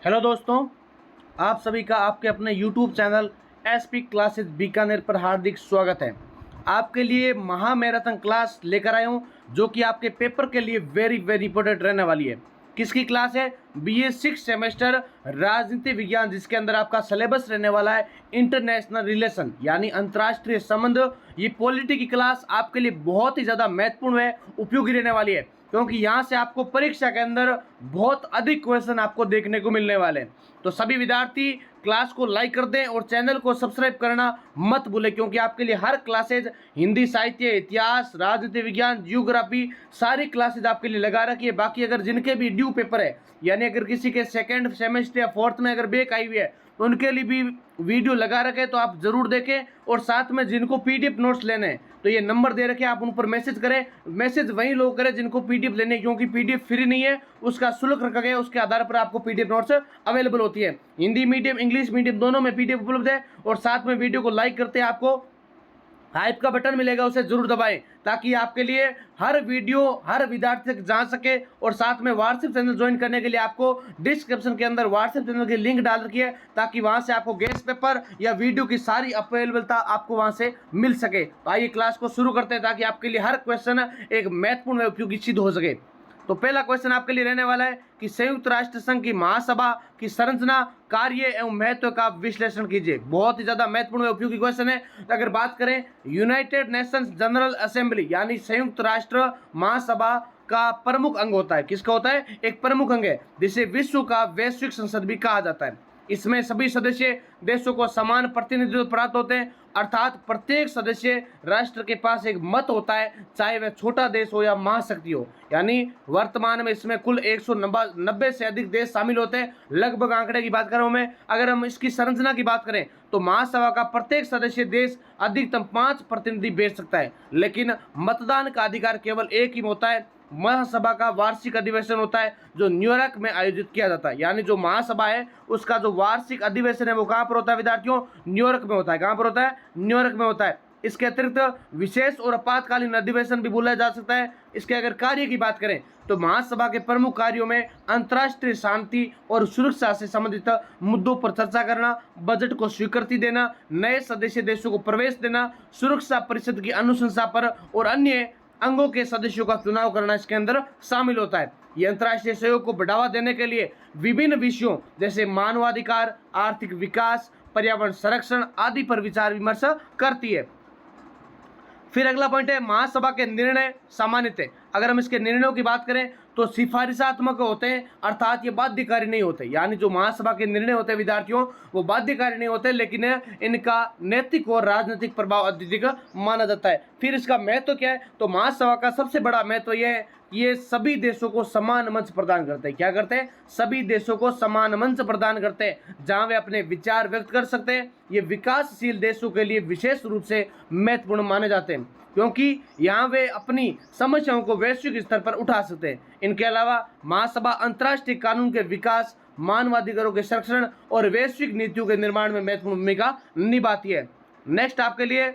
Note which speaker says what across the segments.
Speaker 1: Hello दोस्तों, आप सभी का आपके अपने YouTube channel SP classes Bikaner पर हार्दिक स्वागत है। आपके लिए महा मैराथन क्लास लेकर आया हूं जो कि आपके पेपर के लिए वेरी इंपॉर्टेंट रहने वाली है। किसकी क्लास है? बीए 6 सेमेस्टर राजनीति विज्ञान, जिसके अंदर आपका सिलेबस रहने वाला है इंटरनेशनल रिलेशन यानी अंतर्राष्ट्रीय संबंध। ये पॉलिटी की क्लास आपके लिए बहुत ही ज़्यादा महत्वपूर्ण है, उपयोगी रहने वाली है, क्योंकि यहाँ से आपको परीक्षा के अंदर बहुत अधिक क्वेश्चन आपको देखने को मिलने वाले हैं। तो सभी विद्यार्थी क्लास को लाइक कर दें और चैनल को सब्सक्राइब करना मत भूलें, क्योंकि आपके लिए हर क्लासेज हिंदी साहित्य, इतिहास, राजनीति विज्ञान, जियोग्राफी सारी क्लासेज आपके लिए लगा रखी है। बाकी अगर जिनके भी ड्यू पेपर है, यानी अगर किसी के सेकेंड सेमेस्टर या फोर्थ में अगर बैक आई हुई है, तो उनके लिए भी वीडियो लगा रखे, तो आप जरूर देखें। और साथ में जिनको पीडीएफ नोट्स लेने हैं तो ये नंबर दे रखे, आप उन पर मैसेज करें। मैसेज वही लोग करें जिनको पीडीएफ लेने, क्योंकि पीडीएफ फ्री नहीं है, उसका शुल्क रखा गया है, उसके आधार पर आपको पीडीएफ नोट्स अवेलेबल होती है। हिंदी मीडियम, इंग्लिश मीडियम दोनों में पीडीएफ उपलब्ध है। और साथ में वीडियो को लाइक करते हैं, आपको हाइप का बटन मिलेगा, उसे जरूर दबाएं, ताकि आपके लिए हर वीडियो हर विद्यार्थी तक जा सके। और साथ में व्हाट्सएप चैनल ज्वाइन करने के लिए आपको डिस्क्रिप्शन के अंदर व्हाट्सएप चैनल की लिंक डाल रखी है, ताकि वहां से आपको गेस्ट पेपर या वीडियो की सारी अवेलेबलता आपको वहां से मिल सके। तो आइए क्लास को शुरू करते हैं, ताकि आपके लिए हर क्वेश्चन एक महत्वपूर्ण व उपयोगी सिद्ध हो सके। तो पहला क्वेश्चन आपके लिए रहने वाला है कि संयुक्त राष्ट्र संघ की महासभा की संरचना, कार्य एवं महत्व का विश्लेषण कीजिए। बहुत ही ज्यादा महत्वपूर्ण व उपयोगी क्वेश्चन है। तो अगर बात करें, यूनाइटेड नेशंस जनरल असेंबली यानी संयुक्त राष्ट्र महासभा का प्रमुख अंग होता है। किसका होता है? एक प्रमुख अंग है, जिसे विश्व का वैश्विक संसद भी कहा जाता है। इसमें सभी सदस्य देशों को समान प्रतिनिधित्व प्राप्त होते हैं, अर्थात प्रत्येक सदस्य राष्ट्र के पास एक मत होता है, चाहे वह छोटा देश हो या महाशक्ति हो। यानी वर्तमान में इसमें कुल 190 से अधिक देश शामिल होते हैं, लगभग आंकड़े की बात कर रहा हूं मैं। अगर हम इसकी संरचना की बात करें तो महासभा का प्रत्येक सदस्य देश अधिकतम 5 प्रतिनिधि भेज सकता है, लेकिन मतदान का अधिकार केवल एक ही होता है। महासभा का वार्षिक अधिवेशन होता है जो न्यूयॉर्क में आयोजित किया जाता है। यानी जो महासभा है उसका जो वार्षिक अधिवेशन है वो कहाँ पर होता है विद्यार्थियों? न्यूयॉर्क में होता है। कहाँ पर होता है? न्यूयॉर्क में होता है। इसके अतिरिक्त विशेष और आपातकालीन अधिवेशन भी बोला जा सकता है। इसके अगर कार्य की बात करें तो महासभा के प्रमुख कार्यों में अंतर्राष्ट्रीय शांति और सुरक्षा से संबंधित मुद्दों पर चर्चा करना, बजट को स्वीकृति देना, नए सदस्य देशों को प्रवेश देना, सुरक्षा परिषद की अनुशंसा पर और अन्य अंगों के सदस्यों का चुनाव करना इसके अंदर शामिल होता है। ये अंतर्राष्ट्रीय सहयोग को बढ़ावा देने के लिए विभिन्न विषयों जैसे मानवाधिकार, आर्थिक विकास, पर्यावरण संरक्षण आदि पर विचार विमर्श करती है। फिर अगला पॉइंट है, महासभा के निर्णय सामान्यतः, अगर हम इसके निर्णयों की बात करें तो सिफारिशात्मक होते हैं, अर्थात ये बाध्यकारी नहीं होते। यानी जो महासभा के निर्णय होते हैं विद्यार्थियों, वो बाध्यकारी नहीं होते, लेकिन इनका नैतिक और राजनीतिक प्रभाव अत्यधिक माना जाता है। फिर इसका महत्व क्या है? तो महासभा का सबसे बड़ा महत्व यह है, ये सभी देशों को समान मंच प्रदान करते हैं। क्या करते हैं? सभी देशों को समान मंच प्रदान करते हैं, जहां वे अपने विचार व्यक्त कर सकते हैं। ये विकासशील देशों के लिए विशेष रूप से महत्वपूर्ण माने जाते हैं, क्योंकि यहाँ वे अपनी समस्याओं को वैश्विक स्तर पर उठा सकते हैं। इनके अलावा महासभा अंतर्राष्ट्रीय कानून के विकास, मानवाधिकारों के संरक्षण और वैश्विक नीतियों के निर्माण में महत्वपूर्ण भूमिका निभाती है। नेक्स्ट आपके लिए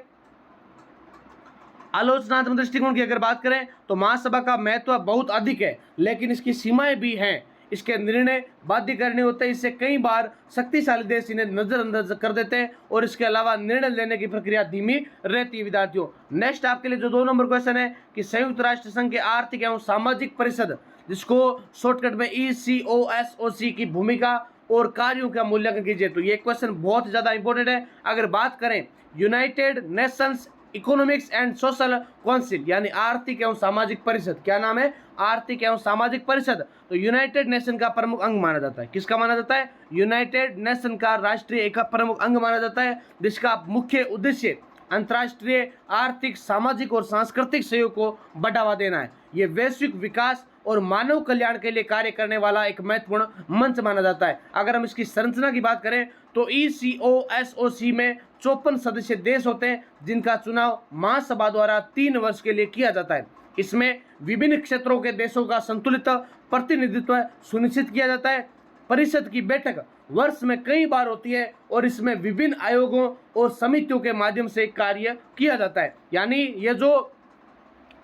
Speaker 1: आलोचनात्मक दृष्टिकोण की अगर बात करें तो महासभा का महत्व बहुत अधिक है, लेकिन इसकी सीमाएं भी हैं। इसके निर्णय बाध्यकारी होते हैं, इससे कई बार शक्तिशाली देश इन्हें नजरअंदाज कर देते हैं, और इसके अलावा निर्णय लेने की प्रक्रिया धीमी रहती है विद्यार्थियों। नेक्स्ट आपके लिए जो 2 नंबर क्वेश्चन है कि संयुक्त राष्ट्र संघ के आर्थिक एवं सामाजिक परिषद, जिसको शॉर्टकट में ECOSOC की भूमिका और कार्यों का मूल्यांकन कीजिए। तो ये क्वेश्चन बहुत ज्यादा इंपॉर्टेंट है। अगर बात करें United Nations economics and social council यानी आर्थिक एवं सामाजिक परिषद, क्या नाम है? आर्थिक एवं सामाजिक परिषद। तो यूनाइटेड नेशन का प्रमुख अंग माना जाता है। किसका माना जाता है? यूनाइटेड नेशन का राष्ट्रीय एक प्रमुख अंग माना जाता है, जिसका मुख्य उद्देश्य अंतर्राष्ट्रीय आर्थिक, सामाजिक और सांस्कृतिक सहयोग को बढ़ावा देना है। ये वैश्विक विकास और मानव कल्याण के लिए कार्य करने वाला एक महत्वपूर्ण मंच माना जाता है। अगर हम इसकी संरचना की बात करें तो ECOSOC में 54 सदस्य देश होते हैं, जिनका चुनाव महासभा द्वारा 3 वर्ष के लिए किया जाता है। इसमें विभिन्न क्षेत्रों के देशों का संतुलित प्रतिनिधित्व सुनिश्चित किया जाता है। परिषद की बैठक वर्ष में कई बार होती है, और इसमें विभिन्न आयोगों और समितियों के माध्यम से कार्य किया जाता है। यानी ये जो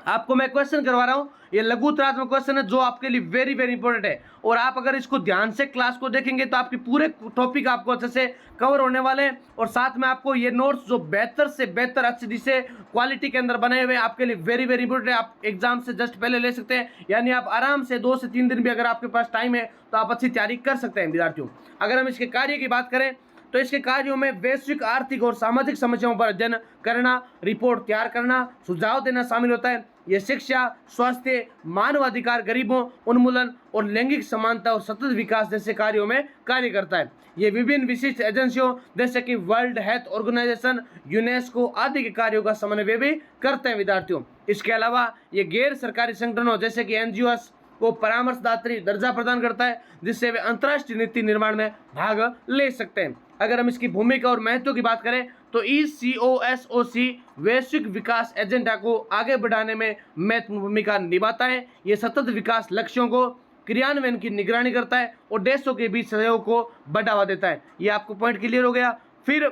Speaker 1: आपको मैं क्वेश्चन करवा रहा हूं, ये लघु उत्तरात्मक क्वेश्चन है जो आपके लिए वेरी वेरी इंपॉर्टेंट है, और आप अगर इसको ध्यान से क्लास को देखेंगे तो आपके पूरे टॉपिक आपको अच्छे से कवर होने वाले हैं। और साथ में आपको ये नोट्स जो बेहतर से बेहतर अच्छी से क्वालिटी के अंदर बने हुए आपके लिए वेरी वेरी इंपॉर्टेंट है। आप एग्जाम से जस्ट पहले ले सकते हैं, यानी आप आराम से 2 से 3 दिन भी अगर आपके पास टाइम है तो आप अच्छी तैयारी कर सकते हैं विद्यार्थियों। अगर हम इसके कार्य की बात करें तो इसके कार्यों में वैश्विक आर्थिक और सामाजिक समस्याओं पर अध्ययन करना, रिपोर्ट तैयार करना, सुझाव देना शामिल होता है। यह शिक्षा, स्वास्थ्य, मानवाधिकार, गरीबों उन्मूलन और लैंगिक समानता और सतत विकास जैसे कार्यों में कार्य करता है। ये विभिन्न विशिष्ट एजेंसियों जैसे कि वर्ल्ड हेल्थ ऑर्गेनाइजेशन, यूनेस्को आदि के कार्यों का समन्वय भी करते हैं विद्यार्थियों। इसके अलावा ये गैर सरकारी संगठनों जैसे कि एनजीओस को परामर्शदात्री दर्जा प्रदान करता है, जिससे वे अंतर्राष्ट्रीय नीति निर्माण में भाग ले सकते हैं। अगर हम इसकी भूमिका और महत्व की बात करें तो ECOSOC वैश्विक विकास एजेंडा को आगे बढ़ाने में महत्वपूर्ण भूमिका निभाता है। ये सतत विकास लक्ष्यों को क्रियान्वयन की निगरानी करता है और देशों के बीच सहयोग को बढ़ावा देता है। ये आपको पॉइंट क्लियर हो गया। फिर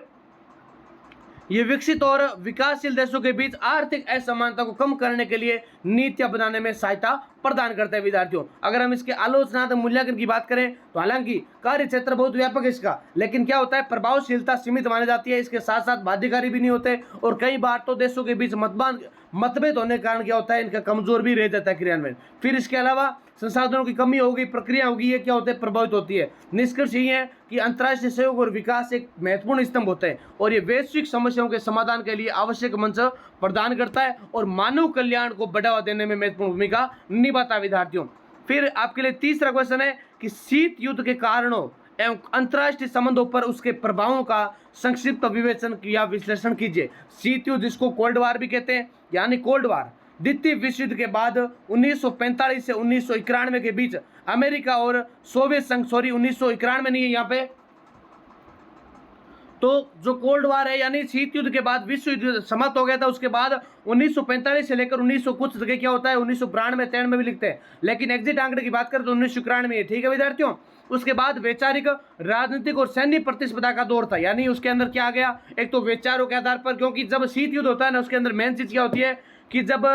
Speaker 1: ये विकसित और विकासशील देशों के बीच आर्थिक असमानता को कम करने के लिए नीतियां बनाने में सहायता प्रदान करता है विद्यार्थियों। अगर हम इसके आलोचनात्मक मूल्यांकन की बात करें तो हालांकि कार्य क्षेत्र बहुत व्यापक है इसका, लेकिन क्या होता है प्रभावशीलता सीमित मानी जाती है। इसके साथ साथ बाध्यकारी भी नहीं होते, और कई बार तो देशों के बीच मतभेद होने के कारण क्या होता है इनका कमजोर भी रह जाता है क्रियान्वयन। फिर इसके अलावा संसाधनों की कमी होगी, प्रक्रिया होगी, ये क्या होते हैं प्रभावित होती है। निष्कर्ष ये है कि अंतर्राष्ट्रीय सहयोग और विकास एक महत्वपूर्ण स्तंभ होते हैं, और ये वैश्विक समस्याओं के समाधान के लिए आवश्यक मंच प्रदान करता है और मानव कल्याण को बढ़ावा देने में महत्वपूर्ण भूमिका निभाता है विद्यार्थियों। फिर आपके लिए तीसरा क्वेश्चन है कि शीत युद्ध के कारणों एवं अंतर्राष्ट्रीय संबंधों पर उसके प्रभावों का संक्षिप्त विवेचन या विश्लेषण कीजिए। शीत युद्ध, जिसको कोल्ड वार भी कहते हैं, यानी कोल्ड वार द्वितीय विश्व युद्ध के बाद 1945 से 1991 के बीच अमेरिका और सोवियत संघ, 1991 नहीं है यहाँ पे, तो जो कोल्ड वार है यानी शीत युद्ध के बाद विश्व युद्ध समाप्त हो गया था। उसके बाद 1945 से लेकर 1900 कुछ तक क्या होता है 1992 93 भी लिखते हैं, लेकिन एग्जिट आंकड़े की बात करें तो 1991 में, ठीक है विद्यार्थियों। उसके बाद वैचारिक, राजनीतिक और सैन्य प्रतिस्पर्धा का दौर था, यानी उसके अंदर क्या आ गया, एक तो विचारों के आधार पर, क्योंकि जब शीत युद्ध होता है ना उसके अंदर मेन चीज क्या होती है कि जब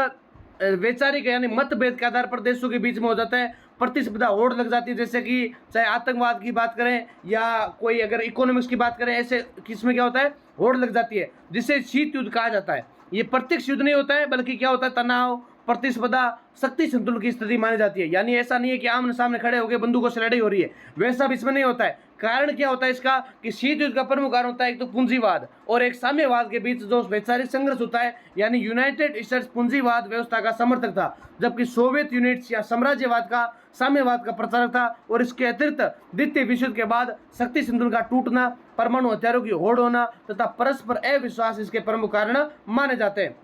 Speaker 1: वैचारिक यानी मतभेद के आधार पर देशों के बीच में हो जाता है प्रतिस्पर्धा, होड़ लग जाती है, जैसे कि चाहे आतंकवाद की बात करें या कोई अगर इकोनॉमिक्स की बात करें, ऐसे किसमें क्या होता है होड़ लग जाती है, जिसे शीत युद्ध कहा जाता है। ये प्रत्यक्ष युद्ध नहीं होता है, बल्कि क्या होता है तनाव, प्रतिस्पर्धा, शक्ति संतुलन की स्थिति मानी जाती है। यानी ऐसा नहीं है कि आमने सामने खड़े होकर बंदूकों से लड़ाई हो रही है, वैसा भी इसमें नहीं होता है। कारण क्या होता है इसका कि शीत युद्ध का प्रमुख कारण होता है एक तो पूंजीवाद और एक साम्यवाद के बीच जो वैचारिक संघर्ष होता है, यानी यूनाइटेड स्टेट्स पूंजीवाद व्यवस्था का समर्थक था, जबकि सोवियत यूनिट या साम्राज्यवाद का साम्यवाद का प्रचारक था। और इसके अतिरिक्त द्वितीय विश्व युद्ध के बाद शक्ति संतुलन का टूटना, परमाणु हथियारों की होड़ होना तथा परस्पर अविश्वास इसके प्रमुख कारण माने जाते हैं।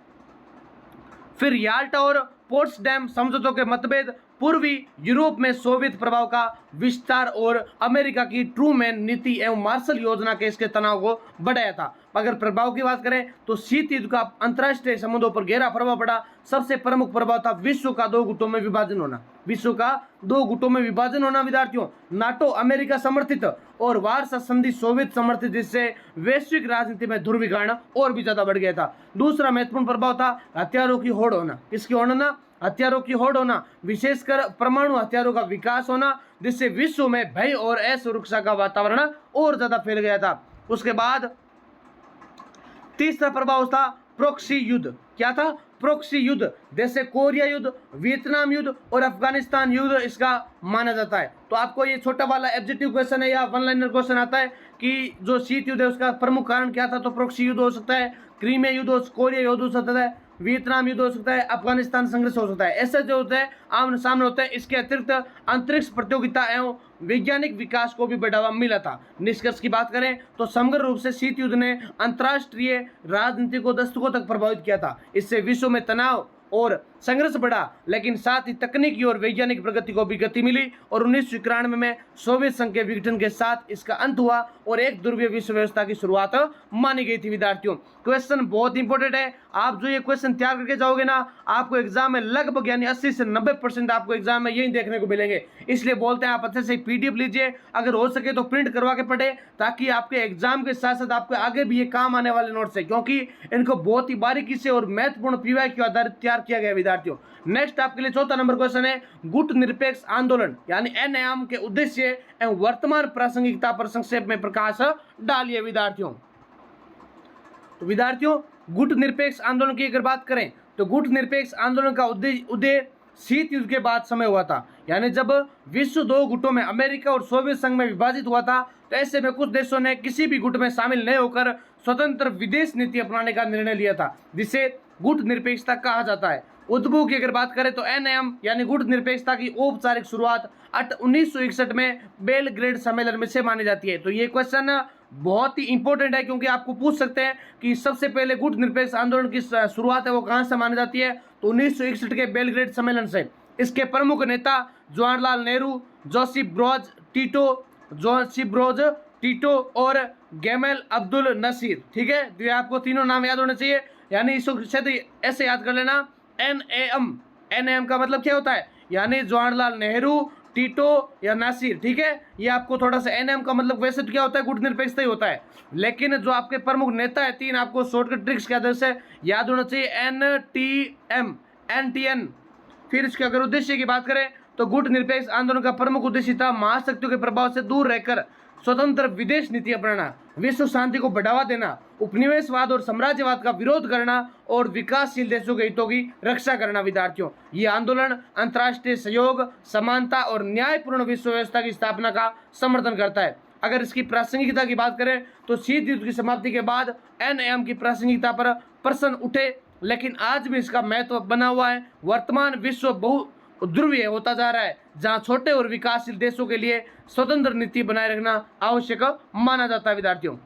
Speaker 1: फिर याल्टा और पोट्सडैम समझौतों के मतभेद पूर्वी यूरोप में सोवियत प्रभाव का विस्तार और अमेरिका की ट्रूमैन नीति एवं मार्शल योजना के इसके तनाव को बढ़ाया था। अगर प्रभाव की बात करें तो शीत युद्ध का अंतर्राष्ट्रीय संबंधों पर गहरा प्रभाव पड़ा। सबसे प्रमुख प्रभाव था विश्व का 2 गुटों में विभाजन होना, विश्व का 2 गुटों में विभाजन होना विद्यार्थियों। नाटो अमेरिका समर्थित और वार्सा संधि सोवियत समर्थित, जिससे वैश्विक राजनीति में ध्रुवीकरण और भी ज्यादा बढ़ गया था। दूसरा महत्वपूर्ण प्रभाव था हथियारों की होड़ होना। किसकी होड़ होना? हथियारों की होड़ होना, विशेषकर परमाणु हथियारों का विकास होना, जिससे विश्व में भय और असुरक्षा का वातावरण और ज्यादा फैल गया था। उसके बाद तीसरा प्रभाव था प्रॉक्सी युद्ध। क्या था? प्रॉक्सी युद्ध, जैसे कोरिया युद्ध, वियतनाम युद्ध और अफगानिस्तान युद्ध इसका माना जाता है। तो आपको ये छोटा वाला एब्जेक्टिव क्वेश्चन है या वन लाइनर क्वेश्चन आता है कि जो शीत युद्ध है उसका प्रमुख कारण क्या था, तो प्रॉक्सी युद्ध हो सकता है, क्रीमिया युद्ध, कोरिया युद्ध हो सकता है, वियतनाम युद्ध हो सकता है, अफगानिस्तान संघर्ष हो सकता है। ऐसे जो होते हैं आमने सामने होते हैं। इसके अतिरिक्त अंतरिक्ष प्रतियोगिता एवं वैज्ञानिक विकास को भी बढ़ावा मिला था। निष्कर्ष की बात करें तो समग्र रूप से शीत युद्ध ने अंतर्राष्ट्रीय राजनीति को दशकों तक प्रभावित किया था। इससे विश्व में तनाव और संघर्ष बढ़ा, लेकिन साथ ही तकनीकी और वैज्ञानिक प्रगति को भी गति मिली और 1991 में सोवियत संघ के विघटन के साथ इसका अंत हुआ और एक ध्रुवीय विश्व व्यवस्था की शुरुआत मानी गई थी। विद्यार्थियों, क्वेश्चन बहुत इंपॉर्टेंट है। आप जो ये क्वेश्चन तैयार करके जाओगे ना, आपको एग्जाम में लगभग यानी 80 से 90% आपको एग्जाम में यही देखने को मिलेंगे। इसलिए बोलते हैं आप अच्छे से पीडीएफ लीजिए, अगर हो सके तो प्रिंट करवा के पढ़े, ताकि आपके एग्जाम के साथ साथ आपके आगे भी ये काम आने वाले नोट्स है, क्योंकि इनको बहुत ही बारीकी से और महत्वपूर्ण पीवाई के आधारित तैयार किया गया विद्यार्थी। विद्यार्थियों। नेक्स्ट आपके लिए चौथा नंबर क्वेश्चन है, गुट निरपेक्ष आंदोलन यानी NAM के उद्देश्य एवं वर्तमान प्रासंगिकता पर संक्षेप में प्रकाश डालिए विद्यार्थियों। तो विद्यार्थियों, गुट निरपेक्ष आंदोलन की अगर बात करें तो गुट निरपेक्ष आंदोलन का उदय शीत युद्ध के बाद समय हुआ था, यानी जब विश्व दो गुटों में अमेरिका और सोवियत संघ में विभाजित हुआ था, तो ऐसे में कुछ देशों ने किसी भी गुट में शामिल नहीं होकर स्वतंत्र विदेश नीति अपनाने का निर्णय लिया था, जिसे गुट निरपेक्षता कहा जाता है। उद्भव की अगर बात करें तो NAM यानी गुट निरपेक्षता की औपचारिक शुरुआत 1961 में बेलग्रेड सम्मेलन में से मानी जाती है। तो ये क्वेश्चन बहुत ही इंपॉर्टेंट है, क्योंकि आपको पूछ सकते हैं कि सबसे पहले गुट निरपेक्ष आंदोलन की शुरुआत है वो कहाँ से मानी जाती है, तो 1961 के बेलग्रेड सम्मेलन से। इसके प्रमुख नेता Jawaharlal Nehru, Joseph Broz Tito और गैमल अब्दुल नसीर। ठीक है, तो ये आपको तीनों नाम याद होने चाहिए, यानी इसको ऐसे याद कर लेना, NAM का मतलब क्या होता है, यानी जवाहरलाल नेहरू, टीटो या नासिर। ठीक है, ये आपको थोड़ा सा NAM का मतलब वैसे तो क्या होता है, गुट निरपेक्षता ही होता है, लेकिन जो आपके प्रमुख नेता है तीन, आपको शॉर्टकट ट्रिक्स के आधार से याद होना चाहिए, NTN। फिर इसके अगर उद्देश्य की बात करें तो गुट निरपेक्ष आंदोलन का प्रमुख उद्देश्य था महाशक्तियों के प्रभाव से दूर रहकर स्वतंत्र विदेश नीति अपनाना, विश्व शांति को बढ़ावा देना, उपनिवेशवाद और साम्राज्यवाद का विरोध करना और विकासशील देशों के हितों की रक्षा करना। विद्यार्थियों, ये आंदोलन अंतर्राष्ट्रीय सहयोग, समानता और न्यायपूर्ण विश्व व्यवस्था की स्थापना का समर्थन करता है। अगर इसकी प्रासंगिकता की बात करें तो शीत युद्ध की समाप्ति के बाद NAM की प्रासंगिकता पर प्रश्न उठे, लेकिन आज भी इसका महत्व बना हुआ है। वर्तमान विश्व बहुध्रुवीय होता जा रहा है, जहां छोटे और विकासशील देशों के लिए स्वतंत्र नीति बनाए रखना आवश्यक माना जाता है। विद्यार्थियों,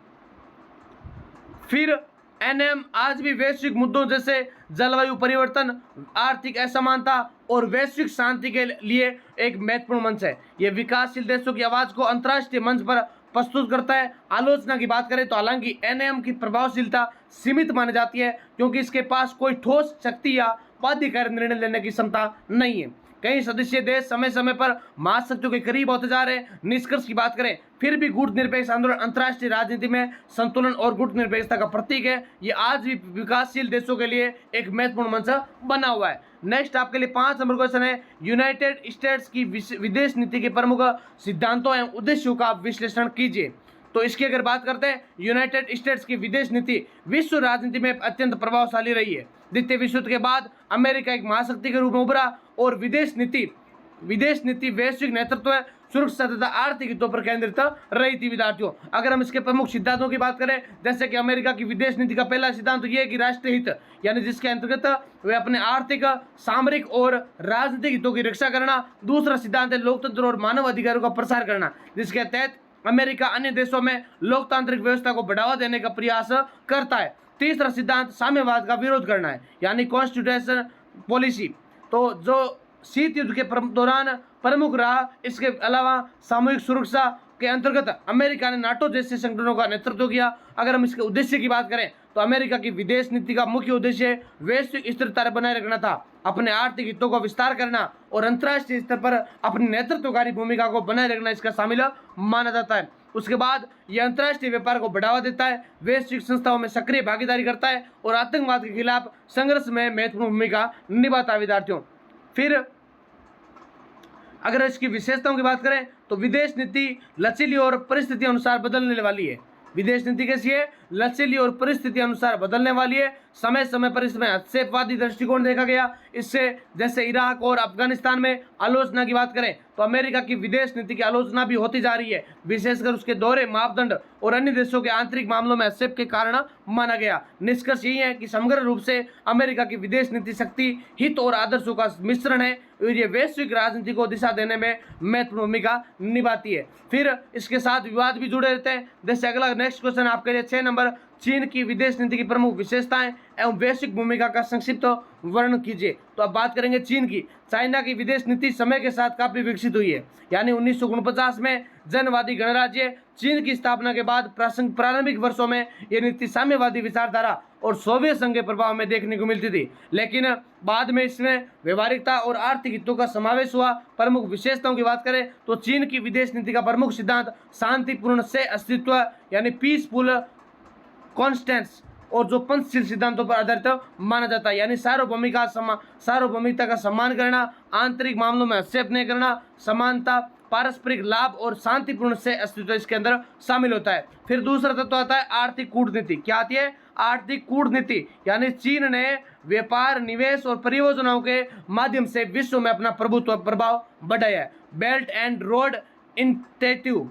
Speaker 1: फिर NAM आज भी वैश्विक मुद्दों जैसे जलवायु परिवर्तन, आर्थिक असमानता और वैश्विक शांति के लिए एक महत्वपूर्ण मंच है। यह विकासशील देशों की आवाज को अंतर्राष्ट्रीय मंच पर प्रस्तुत करता है। आलोचना की बात करें तो हालांकि NAM की प्रभावशीलता सीमित मानी जाती है, क्योंकि इसके पास कोई ठोस शक्ति या बाध्यकारी निर्णय लेने की क्षमता नहीं है। कई सदस्य देश समय समय पर महाशक्तियों के करीब होते जा रहे हैं। निष्कर्ष की बात करें, फिर भी गुट निरपेक्ष आंदोलन अंतर्राष्ट्रीय राजनीति में संतुलन और गुट निरपेक्षता का प्रतीक है। ये आज भी विकासशील देशों के लिए एक महत्वपूर्ण मंच बना हुआ है। नेक्स्ट आपके लिए 5 नंबर क्वेश्चन है, यूनाइटेड स्टेट्स की विदेश नीति के प्रमुख सिद्धांतों एवं उद्देश्यों का विश्लेषण कीजिए। तो इसकी अगर बात करते हैं, यूनाइटेड स्टेट्स की विदेश नीति विश्व राजनीति में अत्यंत प्रभावशाली रही है। द्वितीय विश्व युद्ध के बाद अमेरिका एक महाशक्ति के रूप में उभरा और विदेश नीति वैश्विक नेतृत्व, सुरक्षा तथा आर्थिक हितों पर केंद्रित रही थी। विद्यार्थियों, अगर हम इसके प्रमुख सिद्धांतों की बात करें, जैसे कि अमेरिका की विदेश नीति का पहला सिद्धांत तो यह है कि राष्ट्रीय हित, यानी जिसके अंतर्गत वे अपने आर्थिक, सामरिक और राजनीतिक हितों की रक्षा करना। दूसरा सिद्धांत है लोकतंत्र और मानव अधिकारों का प्रसार करना, जिसके तहत अमेरिका अन्य देशों में लोकतांत्रिक व्यवस्था को बढ़ावा देने का प्रयास करता है। तीसरा सिद्धांत साम्यवाद का विरोध करना है, यानी कॉन्स्टिट्यूशन पॉलिसी, तो जो शीत युद्ध के दौरान प्रमुख रहा। इसके अलावा सामूहिक सुरक्षा के अंतर्गत अमेरिका ने नाटो जैसे संगठनों का नेतृत्व किया। अगर हम इसके उद्देश्य की बात करें तो अमेरिका की विदेश नीति का मुख्य उद्देश्य वैश्विक स्थिरता बनाए रखना था, अपने आर्थिक हितों को विस्तार करना और अंतर्राष्ट्रीय स्तर पर अपनी नेतृत्वकारी भूमिका को बनाए रखना इसका शामिल माना जाता है। उसके बाद यह अंतर्राष्ट्रीय व्यापार को बढ़ावा देता है, वैश्विक संस्थाओं में सक्रिय भागीदारी करता है और आतंकवाद के खिलाफ संघर्ष में महत्वपूर्ण भूमिका निभाता है। विद्यार्थियों, फिर अगर इसकी विशेषताओं की बात करें तो विदेश नीति लचीली और परिस्थिति अनुसार बदलने वाली है। विदेश नीति कैसी है? लचीली और परिस्थिति अनुसार बदलने वाली है। समय समय पर इसमें हस्तक्षेपवादी दृष्टिकोण देखा गया। इससे जैसे इराक और अफगानिस्तान में आलोचना की बात करें तो अमेरिका की विदेश नीति की आलोचना भी होती जा रही है, विशेषकर उसके दोहरे मापदंड और अन्य देशों के आंतरिक मामलों में हस्तक्षेप के कारण माना गया। निष्कर्ष यही है कि समग्र रूप से अमेरिका की विदेश नीति शक्ति, हित और आदर्शों का मिश्रण है और ये वैश्विक राजनीति को दिशा देने में महत्वपूर्ण भूमिका निभाती है। फिर इसके साथ विवाद भी जुड़े रहते हैं। जैसे अगला नेक्स्ट क्वेश्चन आपके लिए 6 नंबर, चीन की विदेश नीति की प्रमुख विशेषताएं एवं वैश्विक भूमिका का संक्षिप्त वर्णन कीजिए। तो अब बात करेंगे चीन की। चाइना की विदेश नीति समय के साथ काफी विकसित हुई है, यानी 1949 में जनवादी गणराज्य चीन की स्थापना के बाद प्रारंभिक वर्षों में यह नीति साम्यवादी विचारधारा और सोवियत संघ के प्रभाव में देखने को मिलती थी, लेकिन बाद में इसमें व्यवहारिकता और आर्थिक हितों का समावेश हुआ। प्रमुख विशेषताओं की बात करें तो चीन की विदेश नीति का प्रमुख सिद्धांत शांतिपूर्ण से अस्तित्व, यानी पीसफुल कॉन्स्टेंस और जो पंचशील सिद्धांतों पर आधारित माना जाता है। यानी सार्वभौमिकता का सम्मान करना, आंतरिक मामलों में हस्तक्षेप नहीं करना, समानता, पारस्परिक लाभ और शांतिपूर्ण से अस्तित्व इसके अंदर शामिल होता है। फिर दूसरा तत्व आता है आर्थिक कूटनीति। क्या आती है? आर्थिक कूटनीति। यानी चीन ने व्यापार, निवेश और परियोजनाओं के माध्यम से विश्व में अपना प्रभाव बढ़ाया है। बेल्ट एंड रोड इनिशिएटिव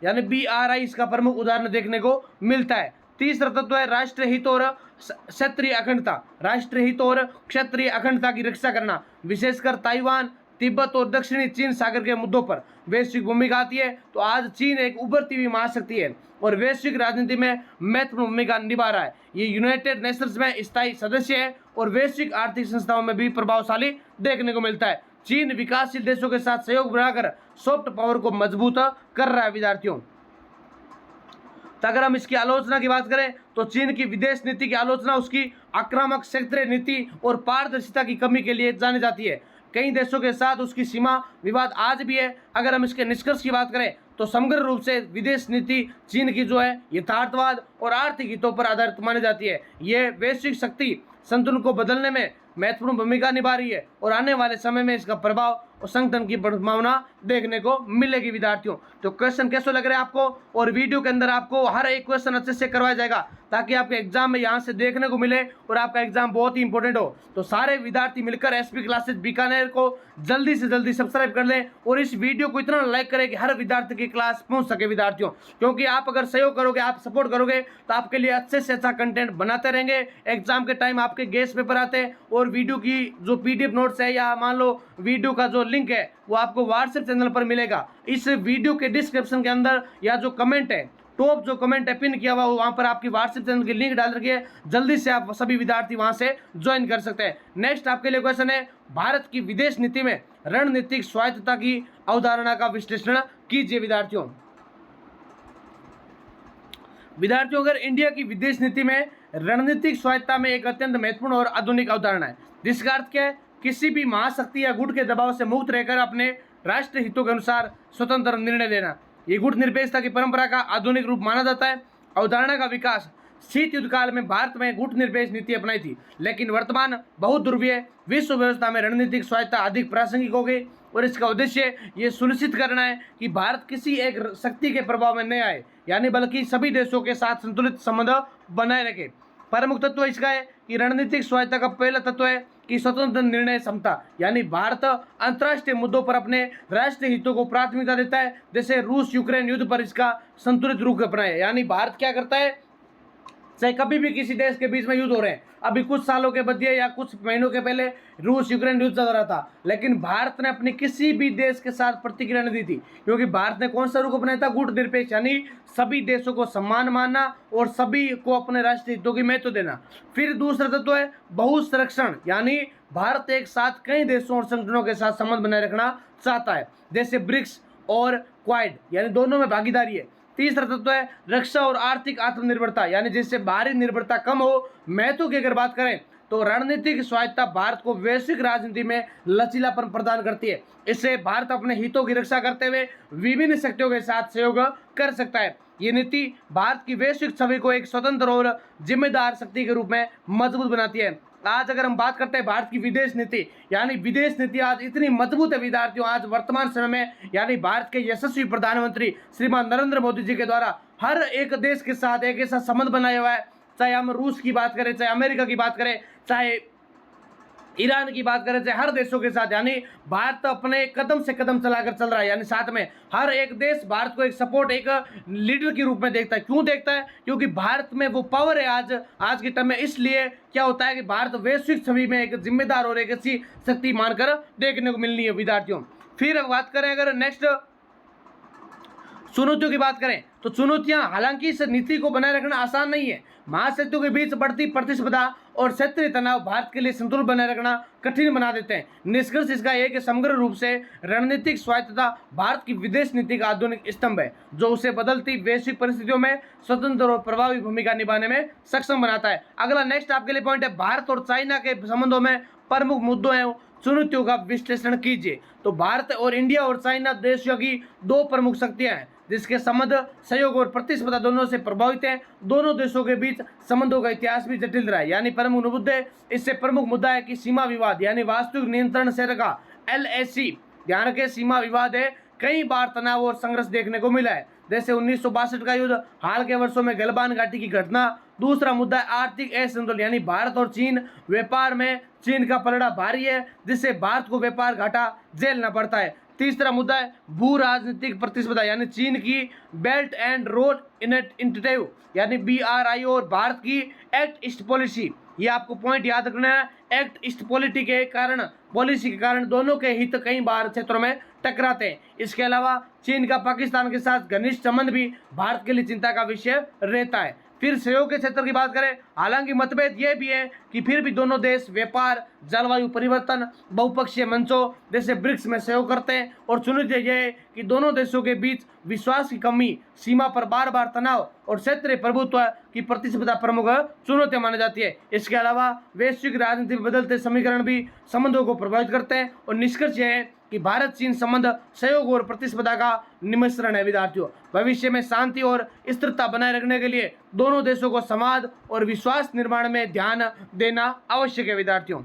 Speaker 1: यानी BRI इसका प्रमुख उदाहरण देखने को मिलता है। तीसरा तत्व है राष्ट्रीय हित और क्षेत्रीय अखंडता। राष्ट्रीय हित और क्षेत्रीय अखंडता की रक्षा करना, विशेषकर ताइवान, तिब्बत और दक्षिणी चीन सागर के मुद्दों पर वैश्विक भूमिका आती है। तो आज चीन एक उभरती हुई महाशक्ति है और वैश्विक राजनीति में महत्वपूर्ण भूमिका निभा रहा है। ये यूनाइटेड नेशंस में स्थायी सदस्य है और वैश्विक आर्थिक संस्थाओं में भी प्रभावशाली देखने को मिलता है। चीन विकासशील देशों के साथ सहयोग बढ़ाकर सॉफ्ट पावर को मजबूत कर रहा है विद्यार्थियों। तो अगर हम इसकी आलोचना की बात करें तो चीन की विदेश नीति की आलोचना उसकी आक्रामक क्षेत्रीय नीति और पारदर्शिता की कमी के लिए जानी जाती है। कई देशों के साथ उसकी सीमा विवाद आज भी है। अगर हम इसके निष्कर्ष की बात करें तो समग्र रूप से विदेश नीति चीन की जो है यथार्थवाद और आर्थिक हितों पर आधारित मानी जाती है। ये वैश्विक शक्ति संतुलन को बदलने में महत्वपूर्ण भूमिका निभा रही है और आने वाले समय में इसका प्रभाव और संगठन की संभावना देखने को मिलेगी विद्यार्थियों। तो क्वेश्चन कैसे लग रहे हैं आपको? और वीडियो के अंदर आपको हर एक क्वेश्चन अच्छे से करवाया जाएगा ताकि आपके एग्जाम में यहाँ से देखने को मिले और आपका एग्जाम बहुत ही इंपॉर्टेंट हो। तो सारे विद्यार्थी मिलकर SP क्लासेस बीकानेर को जल्दी से जल्दी सब्सक्राइब कर लें और इस वीडियो को इतना लाइक करें कि हर विद्यार्थी की क्लास पहुंच सके विद्यार्थियों। क्योंकि आप अगर सहयोग करोगे, आप सपोर्ट करोगे तो आपके लिए अच्छे से अच्छा कंटेंट बनाते रहेंगे। एग्जाम के टाइम आपके गेस्ट पेपर आते हैं और वीडियो की जो PDF नोट्स है या मान लो वीडियो का जो लिंक है वो आपको व्हाट्सएप चैनल पर मिलेगा। इस वीडियो के डिस्क्रिप्शन के अंदर या जो कमेंट है, टॉप जो कमेंट है पिन किया हुआ, वहां पर आपकी व्हाट्सएप चैनल की लिंक डाल रखी है। जल्दी से आप सभी विद्यार्थी वहां से ज्वाइन कर सकते हैं। नेक्स्ट आपके लिए क्वेश्चन है भारत की विदेश नीति में रणनीतिक स्वायत्तता की अवधारणा का विश्लेषण कीजिए विद्यार्थियों। अगर इंडिया की विदेश नीति में रणनीतिक स्वायत्तता में एक अत्यंत महत्वपूर्ण और आधुनिक अवधारणा है, जिसका अर्थ क्या है? किसी भी महाशक्ति या गुट के दबाव से मुक्त रहकर अपने राष्ट्रीय हितों के अनुसार स्वतंत्र निर्णय लेना। ये गुट निरपेक्षता की परंपरा का आधुनिक रूप माना जाता है। अवधारणा का विकास शीत युद्ध काल में भारत में गुट निरपेक्ष नीति अपनाई थी, लेकिन वर्तमान बहुत ध्रुवीय विश्व व्यवस्था में रणनीतिक स्वायत्तता अधिक प्रासंगिक हो गई और इसका उद्देश्य ये सुनिश्चित करना है कि भारत किसी एक शक्ति के प्रभाव में नहीं आए, यानी बल्कि सभी देशों के साथ संतुलित संबंध बनाए रखे। प्रमुख तत्व इसका है कि रणनीतिक स्वायत्तता का पहला तत्व है कि स्वतंत्र निर्णय क्षमता, यानी भारत अंतर्राष्ट्रीय मुद्दों पर अपने राष्ट्रीय हितों को प्राथमिकता देता है। जैसे रूस यूक्रेन युद्ध पर इसका संतुलित रुख अपनाया, यानी भारत क्या करता है, चाहे कभी भी किसी देश के बीच में युद्ध हो रहे हैं, अभी कुछ सालों के मध्य या कुछ महीनों के पहले रूस यूक्रेन युद्ध चल रहा था, लेकिन भारत ने अपनी किसी भी देश के साथ प्रतिक्रिया नहीं दी थी, क्योंकि भारत ने कौन सा रुख अपनाया था? गुट निरपेक्ष, यानी सभी देशों को सम्मान मानना और सभी को अपने राष्ट्रीय हितों की महत्व देना। फिर दूसरा तत्व है बहुसंरक्षण, यानी भारत एक साथ कई देशों और संगठनों के साथ संबंध बनाए रखना चाहता है, जैसे ब्रिक्स और क्वाड, यानी दोनों में भागीदारी है। तीसरा तत्व है रक्षा और आर्थिक आत्मनिर्भरता, यानी जिससे बाहरी निर्भरता कम हो। महत्व की अगर बात करें तो रणनीतिक स्वायत्तता भारत को वैश्विक राजनीति में लचीलापन प्रदान करती है। इससे भारत अपने हितों की रक्षा करते हुए विभिन्न शक्तियों के साथ सहयोग कर सकता है। ये नीति भारत की वैश्विक छवि को एक स्वतंत्र और जिम्मेदार शक्ति के रूप में मजबूत बनाती है। आज अगर हम बात करते हैं भारत की विदेश नीति, यानी विदेश नीति आज इतनी मजबूत है विद्यार्थियों, आज वर्तमान समय में यानी भारत के यशस्वी प्रधानमंत्री श्रीमान नरेंद्र मोदी जी के द्वारा हर एक देश के साथ एक ऐसा संबंध बनाया हुआ है, चाहे हम रूस की बात करें, चाहे अमेरिका की बात करें, चाहे ईरान की बात करें, चाहे हर देशों के साथ, यानी भारत अपने कदम से कदम चलाकर चल रहा है। यानी साथ में हर एक देश भारत को एक सपोर्ट, एक लीडर के रूप में देखता है। क्यों देखता है? क्योंकि भारत में वो पावर है आज के टाइम में। इसलिए क्या होता है कि भारत वैश्विक छवि में एक जिम्मेदार और एक अच्छी शक्ति मानकर देखने को मिलनी है विद्यार्थियों। फिर बात करें अगर नेक्स्ट चुनौतियों की बात करें तो चुनौतियां, हालांकि इस नीति को बनाए रखना आसान नहीं है। महाशक्तियों के बीच बढ़ती प्रतिस्पर्धा और क्षेत्रीय तनाव भारत के लिए संतुलन बनाए रखना कठिन बना देते हैं। निष्कर्ष इसका यह कि समग्र रूप से रणनीतिक स्वायत्तता भारत की विदेश नीति का आधुनिक स्तंभ है, जो उसे बदलती वैश्विक परिस्थितियों में स्वतंत्र और प्रभावी भूमिका निभाने में सक्षम बनाता है। अगला नेक्स्ट आपके लिए पॉइंट है भारत और चाइना के संबंधों में प्रमुख मुद्दों हैं चुनौतियों का विश्लेषण कीजिए। तो भारत और इंडिया और चाइना देशों की दो प्रमुख शक्तियां हैं जिसके संबंध सहयोग और प्रतिस्पर्धा दोनों से प्रभावित हैं। दोनों देशों के बीच संबंधों का इतिहास भी जटिल रहा है। यानी प्रमुख मुद्दे, इससे प्रमुख मुद्दा है कि सीमा विवाद यानी वास्तविक नियंत्रण क्षेत्र LAC। ध्यान रखें, सीमा विवाद है, कई बार तनाव और संघर्ष देखने को मिला है, जैसे 1962 का युद्ध, हाल के वर्षों में गलवान घाटी की घटना। दूसरा मुद्दा है आर्थिक असंतुलन, यानी भारत और चीन व्यापार में चीन का पलड़ा भारी है जिससे भारत को व्यापार घाटा झेलना पड़ता है। तीसरा मुद्दा है भू राजनीतिक प्रतिस्पर्धा, यानी चीन की बेल्ट एंड रोड इनिशिएटिव यानी BRI और भारत की एक्ट ईस्ट पॉलिसी। ये आपको पॉइंट याद रखना है, एक्ट ईस्ट पॉलिसी के कारण दोनों के हित कई बार क्षेत्रों में टकराते हैं। इसके अलावा चीन का पाकिस्तान के साथ घनिष्ठ संबंध भी भारत के लिए चिंता का विषय रहता है। फिर सहयोग के क्षेत्र की बात करें, हालांकि मतभेद ये भी है कि फिर भी दोनों देश व्यापार, जलवायु परिवर्तन, बहुपक्षीय मंचों जैसे ब्रिक्स में सहयोग करते हैं। और चुनौती यह है कि दोनों देशों के बीच विश्वास की कमी, सीमा पर बार बार तनाव और क्षेत्रीय प्रभुत्व की प्रतिस्पर्धा प्रमुख चुनौतियां मानी जाती है। इसके अलावा वैश्विक राजनीति में बदलते समीकरण भी संबंधों को प्रभावित करते हैं। और निष्कर्ष यह है कि भारत चीन संबंध सहयोग और प्रतिस्पर्धा का निमिश्रण है। विद्यार्थियों, भविष्य में शांति और स्थिरता बनाए रखने के लिए दोनों देशों को संवाद और विश्वास निर्माण में ध्यान देना आवश्यक है। विद्यार्थियों,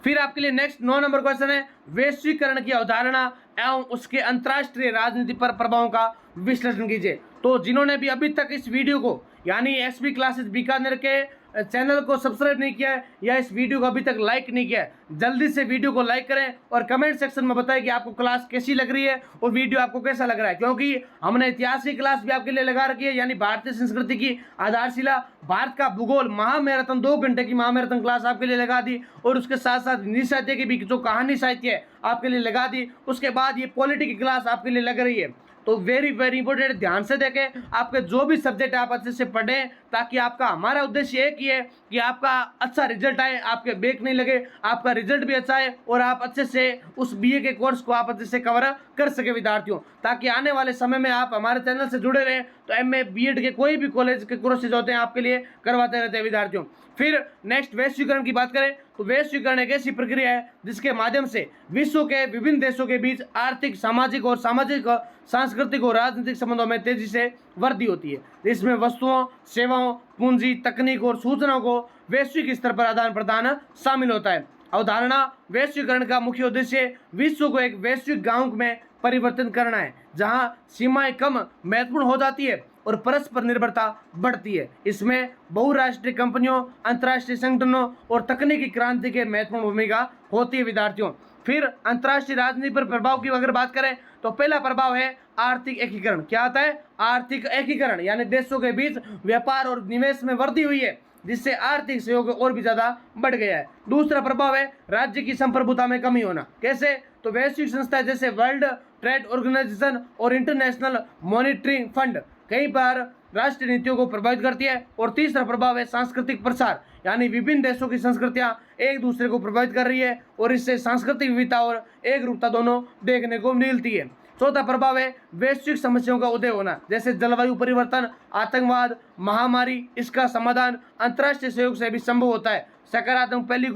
Speaker 1: फिर आपके लिए नेक्स्ट 9 नंबर क्वेश्चन है, वैश्वीकरण की अवधारणा एवं उसके अंतर्राष्ट्रीय राजनीति पर प्रभाव का विश्लेषण कीजिए। तो जिन्होंने भी अभी तक इस वीडियो को यानी एसपी क्लासेस बीकानेर के चैनल को सब्सक्राइब नहीं किया है या इस वीडियो को अभी तक लाइक नहीं किया है, जल्दी से वीडियो को लाइक करें और कमेंट सेक्शन में बताएं कि आपको क्लास कैसी लग रही है और वीडियो आपको कैसा लग रहा है। क्योंकि हमने इतिहास की क्लास भी आपके लिए लगा रखी है, यानी भारतीय संस्कृति की आधारशिला, भारत का भूगोल महामैराथन 2 घंटे की महामैराथन क्लास आपके लिए लगा दी और उसके साथ साथ हिंदी साहित्य की भी जो कहानी साहित्य है आपके लिए लगा दी। उसके बाद ये पॉलिटी की क्लास आपके लिए लग रही है। तो वेरी वेरी इंपॉर्टेंट, ध्यान से देखें, आपके जो भी सब्जेक्ट आप अच्छे से पढ़ें ताकि आपका, हमारा उद्देश्य एक ही है कि आपका अच्छा रिजल्ट आए, आपके बैक नहीं लगे, आपका रिजल्ट भी अच्छा है और आप अच्छे से उस BA के कोर्स को आप अच्छे से कवर कर सके विद्यार्थियों, ताकि आने वाले समय में आप हमारे चैनल से जुड़े रहें। तो MA BEd के कोई भी कॉलेज के कोर्सेज होते हैं आपके लिए करवाते रहते हैं विद्यार्थियों। फिर नेक्स्ट वैश्वीकरण की बात करें तो वैश्वीकरण एक ऐसी प्रक्रिया है जिसके माध्यम से विश्व के विभिन्न देशों के बीच आर्थिक, सामाजिक, सांस्कृतिक और राजनीतिक संबंधों में तेजी से वृद्धि होती है। इसमें वस्तुओं, सेवाओं, पूंजी, तकनीक और सूचनाओं को वैश्विक स्तर पर आदान प्रदान शामिल होता है। अवधारणा, वैश्वीकरण का मुख्य उद्देश्य विश्व को एक वैश्विक गांव में परिवर्तन करना है जहां सीमाएं कम महत्वपूर्ण हो जाती है और परस्पर निर्भरता बढ़ती है। इसमें बहुराष्ट्रीय कंपनियों, अंतर्राष्ट्रीय संगठनों और तकनीकी क्रांति के महत्वपूर्ण भूमिका होती है विद्यार्थियों। फिर अंतर्राष्ट्रीय राजनीति पर प्रभाव की अगर बात करें तो पहला प्रभाव है आर्थिक एकीकरण। क्या आता है? आर्थिक एकीकरण, यानी देशों के बीच व्यापार और निवेश में वृद्धि हुई है जिससे आर्थिक सहयोग और भी ज्यादा बढ़ गया है। दूसरा प्रभाव है राज्य की संप्रभुता में कमी होना। कैसे? तो वैश्विक संस्थाएं जैसे वर्ल्ड ट्रेड ऑर्गेनाइजेशन और इंटरनेशनल मॉनिटरिंग फंड कई बार राष्ट्रीय नीतियों को प्रभावित करती है। और तीसरा प्रभाव है सांस्कृतिक प्रसार, यानी विभिन्न देशों की संस्कृतियां एक दूसरे को प्रभावित कर रही है और इससे सांस्कृतिक विविधता और एक रूपता दोनों देखने को मिलती है। चौथा प्रभाव है वैश्विक समस्याओं का उदय होना, जैसे जलवायु परिवर्तन, आतंकवाद, महामारी। इसका समाधान अंतर्राष्ट्रीय सहयोग से भी संभव होता है। सकारात्मक पहलू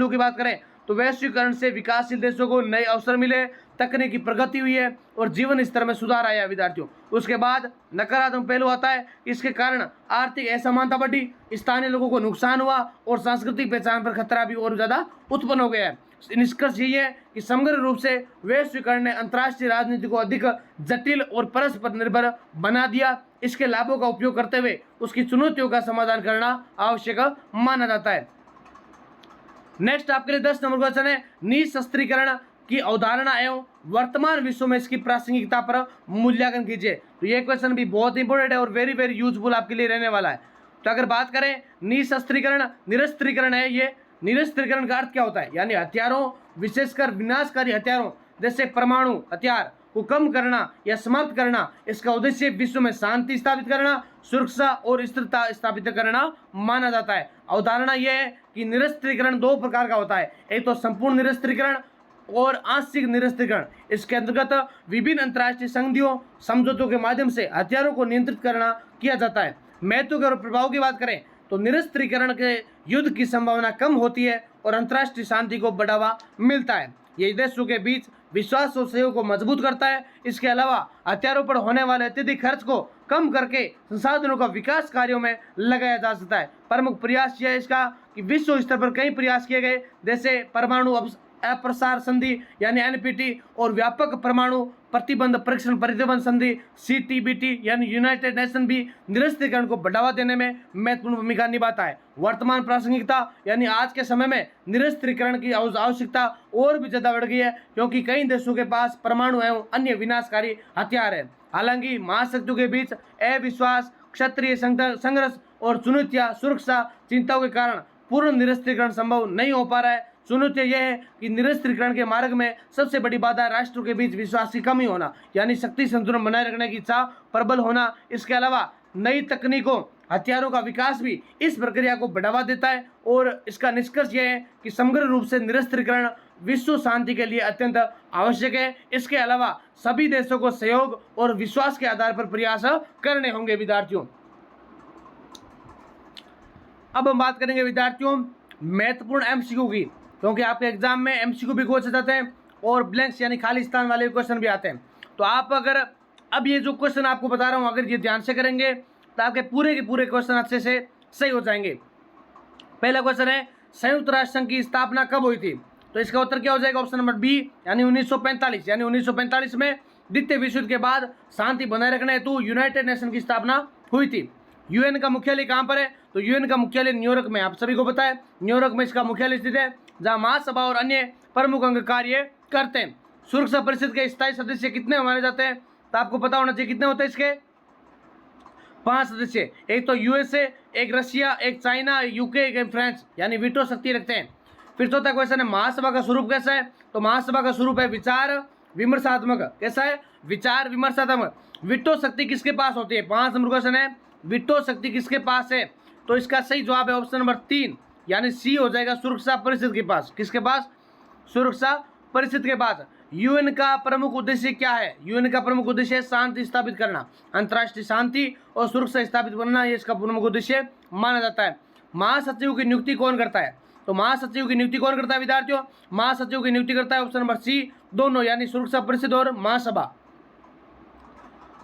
Speaker 1: की बात करें तो वैश्वीकरण से विकासशील देशों को नए अवसर मिले, तकनीकी प्रगति हुई है और जीवन स्तर में सुधार आया विद्यार्थियों। उसके बाद नकारात्मक पहलू आता है, इसके कारण आर्थिक असमानता बढ़ी, स्थानीय लोगों को नुकसान हुआ और सांस्कृतिक पहचान पर खतरा भी और ज्यादा उत्पन्न हो गया है। निष्कर्ष यही है कि समग्र रूप से वैश्वीकरण ने अंतर्राष्ट्रीय राजनीति को अधिक जटिल और परस्पर निर्भर बना दिया। इसके लाभों का उपयोग करते हुए उसकी चुनौतियों का समाधान करना आवश्यक माना जाता है। नेक्स्ट आपके लिए 10 नंबर क्वेश्चन है, निशस्त्रीकरण की अवधारणा एवं वर्तमान विश्व में इसकी प्रासंगिकता पर मूल्यांकन कीजिए। तो ये क्वेश्चन भी बहुत इंपॉर्टेंट है और वेरी वेरी यूजफुल आपके लिए रहने वाला है। तो अगर बात करें निशस्त्रीकरण, निरस्त्रीकरण है ये। निरस्त्रीकरण का अर्थ क्या होता है? यानी हथियारों, विशेषकर विनाशकारी हथियारों जैसे परमाणु हथियार को कम करना या समाप्त करना। इसका उद्देश्य विश्व में शांति स्थापित करना, सुरक्षा और स्थिरता स्थापित करना माना जाता है। अवधारणा यह है कि निरस्त्रीकरण 2 प्रकार का होता है, एक तो संपूर्ण निरस्त्रीकरण और आंशिक निरस्त्रीकरण। इसके अंतर्गत विभिन्न अंतर्राष्ट्रीय संधियों, समझौतों के माध्यम से हथियारों को नियंत्रित करना किया जाता है। महत्व और प्रभाव की बात करें तो निरस्त्रीकरण के युद्ध की संभावना कम होती है और अंतर्राष्ट्रीय शांति को बढ़ावा मिलता है। ये देशों के बीच विश्वास और सहयोग को मजबूत करता है। इसके अलावा हथियारों पर होने वाले अत्यधिक खर्च को कम करके संसाधनों का विकास कार्यों में लगाया जा सकता है। प्रमुख प्रयास यह है इसका कि विश्व स्तर पर कई प्रयास किए गए, जैसे परमाणु अप्रसार संधि यानी एनपीटी और व्यापक परमाणु प्रतिबंध परीक्षण प्रतिबंध संधि सीटीबीटी यानी यूनाइटेड नेशन भी निरस्त्रीकरण को बढ़ावा देने में महत्वपूर्ण भूमिका निभाता है। वर्तमान प्रासंगिकता यानी आज के समय में निरस्त्रीकरण की आवश्यकता और भी ज्यादा बढ़ गई है, क्योंकि कई देशों के पास परमाणु एवं अन्य विनाशकारी हथियार है। हालांकि महाशक्तियों के बीच अविश्वास, क्षत्रिय संघर्ष और चुनौतियां, सुरक्षा चिंताओं के कारण पूर्ण निरस्त्रीकरण संभव नहीं हो पा रहा है। चुनौती यह है कि निरस्त्रीकरण के मार्ग में सबसे बड़ी बाधा राष्ट्रों के बीच विश्वास की कमी होना, यानी शक्ति संतुलन बनाए रखने की इच्छा प्रबल होना। इसके अलावा नई तकनीकों, हथियारों का विकास भी इस प्रक्रिया को बढ़ावा देता है और इसका निष्कर्ष यह है कि समग्र रूप से निरस्त्रीकरण विश्व शांति के लिए अत्यंत आवश्यक है। इसके अलावा सभी देशों को सहयोग और विश्वास के आधार पर प्रयास करने होंगे। विद्यार्थियों, अब हम बात करेंगे विद्यार्थियों महत्वपूर्ण एमसीक्यू की, क्योंकि आपके एग्जाम में एमसीक्यू भी पूछे जाते हैं और ब्लैंक्स यानी खाली स्थान वाले क्वेश्चन भी आते हैं। तो आप अगर अब ये जो क्वेश्चन आपको बता रहा हूँ अगर ये ध्यान से करेंगे तो आपके पूरे के पूरे क्वेश्चन अच्छे से सही हो जाएंगे। पहला क्वेश्चन है संयुक्त राष्ट्र संघ की स्थापना कब हुई थी? तो इसका उत्तर क्या हो जाएगा? ऑप्शन नंबर बी यानी 1945। यानी 1945 में द्वितीय विश्व युद्ध के बाद शांति बनाए रखने हेतु यूनाइटेड नेशन की स्थापना हुई थी। यूएन का मुख्यालय कहाँ पर है? तो यूएन का मुख्यालय न्यूयॉर्क में, आप सभी को पता है न्यूयॉर्क में इसका मुख्यालय स्थित है, जहाँ महासभा और अन्य प्रमुख अंग कार्य करते हैं। सुरक्षा परिषद के स्थायी सदस्य कितने माने जाते हैं? तो आपको पता होना चाहिए कितने होते हैं इसके? 5 सदस्य। एक तो यूएसए, एक रशिया, एक चाइना, यूके, एक फ्रांस, यानी वीटो शक्ति रखते हैं। फिर चौथा क्वेश्चन है महासभा का स्वरूप कैसा है? तो महासभा का स्वरूप है विचार विमर्शात्मक। कैसा है? विचार विमर्शात्मक। वीटो शक्ति किसके पास होती है? 5 नंबर क्वेश्चन है वीटो शक्ति किसके पास है? तो इसका सही जवाब है ऑप्शन नंबर 3 यानी सी हो जाएगा, सुरक्षा परिषद के पास। किसके पास? सुरक्षा परिषद के पास। यूएन का प्रमुख उद्देश्य क्या है? यूएन का प्रमुख उद्देश्य है शांति स्थापित करना, अंतर्राष्ट्रीय शांति और सुरक्षा स्थापित करना, ये इसका प्रमुख उद्देश्य माना जाता है। महासचिव की नियुक्ति कौन करता है? तो महासचिव की नियुक्ति कौन करता है विद्यार्थियों? महासचिव की नियुक्ति करता है ऑप्शन नंबर सी, दोनों, यानी सुरक्षा परिषद और महासभा।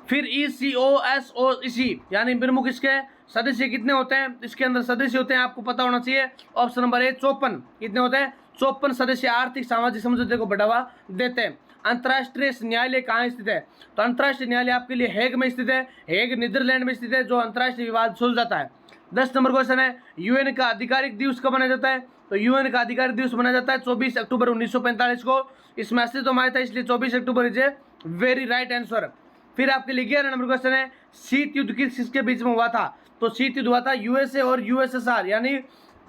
Speaker 1: फिर ECOSOC यानी प्रमुख इसके सदस्य कितने होते हैं? इसके अंदर सदस्य होते हैं, आपको पता होना चाहिए, ऑप्शन नंबर ए 54। कितने होते हैं? 54 सदस्य आर्थिक सामाजिक समझौते को बढ़ावा देते हैं। अंतर्राष्ट्रीय न्यायालय कहाँ स्थित है? तो अंतर्राष्ट्रीय न्यायालय आपके लिए हेग में स्थित है। हेग नीदरलैंड में स्थित है, जो अंतर्राष्ट्रीय विवाद सुलझाता है। 10 नंबर क्वेश्चन है यूएन का आधिकारिक दिवस कब मनाया जाता है? तो यूएन का आधिकारिक दिवस मनाया जाता है 24 अक्टूबर 1945 को। इसमें अस्तित्व में आया था, इसलिए 24 October is a very right answer. फिर आपके लिए 11 नंबर क्वेश्चन है शीत युद्ध किसके बीच में हुआ था? तो शीत युद्ध हुआ था यूएसए और यूएसएसआर, यानी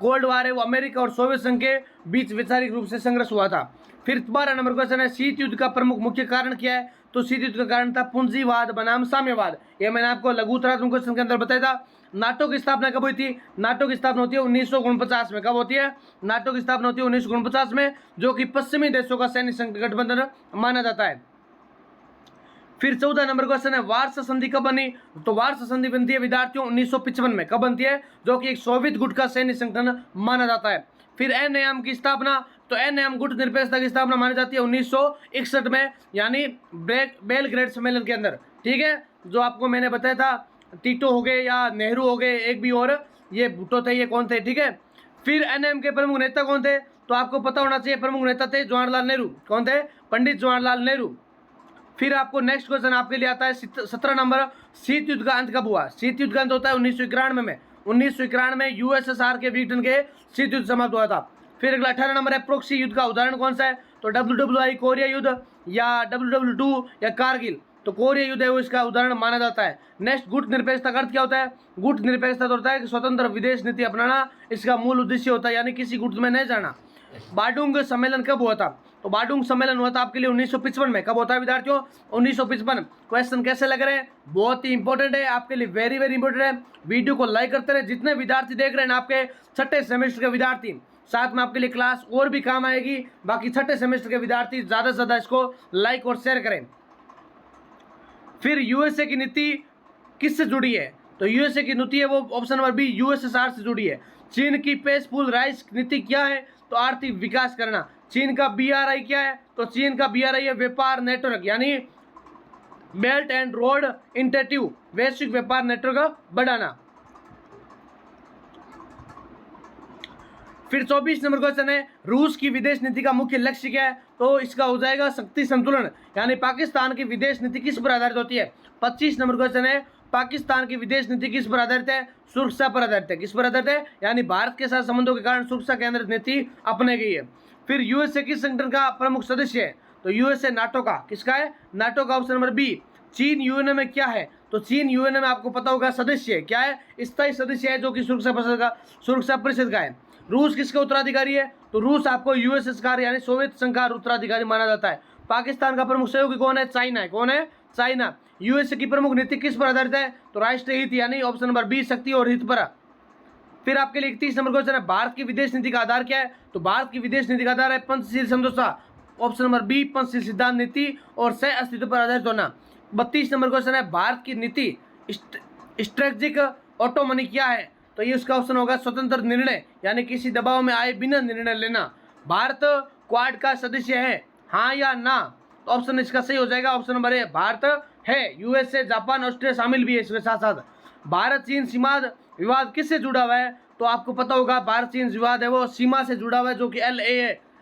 Speaker 1: कोल्ड वार है वो अमेरिका और सोवियत संघ के बीच वैचारिक रूप से संघर्ष हुआ था। फिर 12 नंबर क्वेश्चन है शीत युद्ध का प्रमुख मुख्य कारण क्या है? तो शीत युद्ध का कारण था पूंजीवाद बनाम साम्यवाद। ये मैंने आपको लघुतरात्मक क्वेश्चन के अंदर बताया था। नाटो की स्थापना कब हुई थी? नाटो की स्थापना होती है 1949 में। कब होती है? नाटो की स्थापना होती है 1949 में, जो कि पश्चिमी देशों का सैन्य गठबंधन माना जाता है। फिर 14 नंबर क्वेश्चन है वार्सा संधि कब बनी? तो वार्सा संधि बनती है विद्यार्थियों 1955 में। कब बनती है? जो कि एक सोवियत गुट का सैन्य संगठन माना जाता है। फिर एनएएम की स्थापना, तो एनएएम गुट निरपेक्षता की स्थापना मानी जाती है 1961 में, यानी बेलग्रेड सम्मेलन के अंदर। ठीक है, जो आपको मैंने बताया था टीटो हो गए या नेहरू हो गए, एक भी और ये भुट्टो थे, ये कौन थे? ठीक है। फिर एनएएम के प्रमुख नेता कौन थे? तो आपको पता होना चाहिए, प्रमुख नेता थे जवाहरलाल नेहरू। कौन थे? पंडित जवाहरलाल नेहरू। फिर आपको नेक्स्ट क्वेश्चन आपके लिए आता है 17 नंबर, शीत युद्ध का अंत कब हुआ? शीत युद्ध का अंत होता है 1991 में। 1991 में यूएसएसआर के ब्रिटेन के शीत युद्ध समाप्त हुआ था। फिर अगला 18 नंबर है प्रोक्सी युद्ध का उदाहरण कौन सा है? तो WWI कोरिया युद्ध या WW2 या कारगिल। तो कोरिया युद्ध है वो इसका उदाहरण माना जाता है। नेक्स्ट गुट निरपेक्षता का अर्थ क्या होता है? गुट निरपेक्षता तो होता है कि स्वतंत्र विदेश नीति अपनाना, इसका मूल उद्देश्य होता है, यानी किसी गुट में नहीं जाना। बाडुंग सम्मेलन कब हुआ था? तो बाडुंग सम्मेलन हुआ था आपके लिए 1955 में। कब होता है विद्यार्थियों? 1955। क्वेश्चन कैसे लग रहे हैं? बहुत ही इंपॉर्टेंट है आपके लिए, वेरी वेरी इंपॉर्टेंट है। वीडियो को लाइक करते रहे। जितने विद्यार्थी देख रहे हैं ना आपके छठे सेमेस्टर के विद्यार्थी, साथ में आपके लिए क्लास और भी काम आएगी। बाकी छठे सेमेस्टर के विद्यार्थी ज़्यादा से ज़्यादा इसको लाइक और शेयर करें। फिर यूएसए की नीति किससे जुड़ी है? तो यूएसए की नीति है वो ऑप्शन नंबर बी यूएसएसआर से जुड़ी है। चीन की पेसफुल राइस नीति क्या है? तो आर्थिक विकास करना। चीन का बीआरआई क्या है? तो चीन का बीआरआई है व्यापार नेटवर्क, यानी बेल्ट एंड रोड इनिशिएटिव, वैश्विक व्यापार नेटवर्क बढ़ाना। फिर 24 नंबर क्वेश्चन है, रूस की विदेश नीति का मुख्य लक्ष्य क्या है? तो इसका हो जाएगा शक्ति संतुलन, यानी पाकिस्तान की विदेश नीति किस पर आधारित होती है? 25 नंबर क्वेश्चन है, पाकिस्तान की विदेश नीति किस पर आधारित है? सुरक्षा पर आधारित है। किस पर आधारित है? यानी भारत के साथ संबंधों के कारण सुरक्षा केंद्रित नीति अपनाई गई है। फिर यूएसए किस संगठन का प्रमुख सदस्य है? तो यूएसए नाटो का। किसका है? नाटो का। Option number B. चीन यूएनए में क्या है? तो चीन यूएनए में आपको पता होगा सदस्य है। क्या है? स्थायी सदस्य है, जो कि सुरक्षा परिषद का है। रूस किसका उत्तराधिकारी है? तो रूस आपको यूएसएसआर यानी सोवियत संघ का उत्तराधिकारी माना जाता है। पाकिस्तान का प्रमुख सहयोगी कौन है? चाइना है। कौन है? चाइना। यूएसए की प्रमुख नीति किस पर आधारित है? तो राष्ट्रीय हित, यानी ऑप्शन नंबर बी शक्ति और हित पर। फिर आपके लिए 31 नंबर क्वेश्चन है, भारत की विदेश नीति का आधार क्या है? तो भारत की विदेश नीति का आधार है पंचशील समझौता। ऑप्शन नंबर बी पंचशील सिद्धांत नीति और सह अस्तित्व पर आधारित होना। 32 नंबर क्वेश्चन है, भारत की नीति स्ट्रेटेजिक ऑटोनॉमी क्या है? तो ये उसका ऑप्शन होगा स्वतंत्र निर्णय, यानी किसी दबाव में आए बिना निर्णय लेना। भारत क्वाड का सदस्य है, हाँ या ना? तो ऑप्शन इसका सही हो जाएगा ऑप्शन नंबर ए, भारत है। यूएसए, जापान, ऑस्ट्रेलिया शामिल भी है इसके साथ साथ। भारत चीन सीमा विवाद किससे जुड़ा हुआ है? तो आपको पता होगा भारत चीन विवाद है वो सीमा से जुड़ा हुआ है, जो कि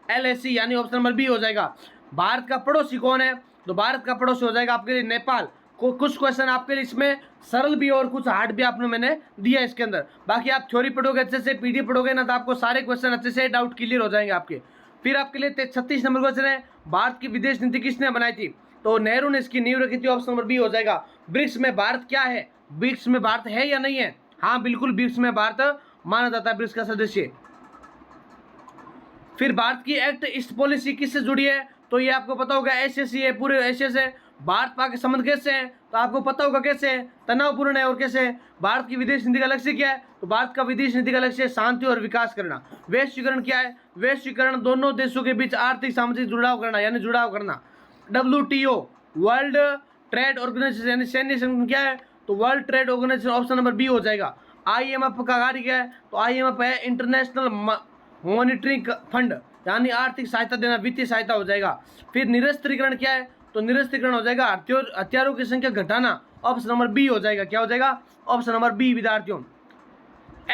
Speaker 1: LAC, यानी ऑप्शन नंबर बी हो जाएगा। भारत का पड़ोसी कौन है? तो भारत का पड़ोसी हो जाएगा आपके लिए नेपाल। कुछ क्वेश्चन आपके लिए इसमें सरल भी और कुछ हार्ड भी आपने मैंने दिया इसके अंदर। बाकी आप थ्योरी पढ़ोगे अच्छे से, पीडीएफ पढ़ोगे ना, तो आपको सारे क्वेश्चन अच्छे से डाउट क्लियर हो जाएंगे आपके। फिर आपके लिए 36 नंबर क्वेश्चन है, भारत की विदेश नीति किसने बनाई थी? तो नेहरू ने इसकी नींव रखी थी। ऑप्शन नंबर बी हो जाएगा। ब्रिक्स में भारत क्या है? ब्रिक्स में भारत है या नहीं है? हाँ बिल्कुल, ब्रिक्स में भारत माना जाता है, ब्रिक्स का सदस्य। फिर भारत की एक्ट ईस्ट पॉलिसी किससे जुड़ी है? तो ये आपको पता होगा एसएसी है, पूरे एशिया से। भारत पाक संबंध कैसे हैं? तो आपको पता होगा कैसे है, तनावपूर्ण है और कैसे है। भारत की विदेश नीति का लक्ष्य क्या है? तो भारत का विदेश नीति का लक्ष्य है शांति और विकास करना। वैश्वीकरण क्या है? वैश्वीकरण दोनों देशों के बीच आर्थिक सामाजिक जुड़ाव करना, यानी जुड़ाव करना। WTO वर्ल्ड ट्रेड ऑर्गेनाइजेशन, यानी सैन्य संगठन क्या है? तो World Trade Organization, option number B हो जाएगा। IMF का कार्य क्या है? तो IMF है इंटरनेशनल मॉनिटरिंग फंड, यानी आर्थिक सहायता देना, वित्तीय सहायता हो जाएगा। फिर निरस्त्रीकरण क्या है? तो निरस्त्रीकरण हो जाएगा हथियारों की संख्या घटाना। ऑप्शन नंबर बी हो जाएगा। क्या हो जाएगा? ऑप्शन नंबर बी विद्यार्थियों।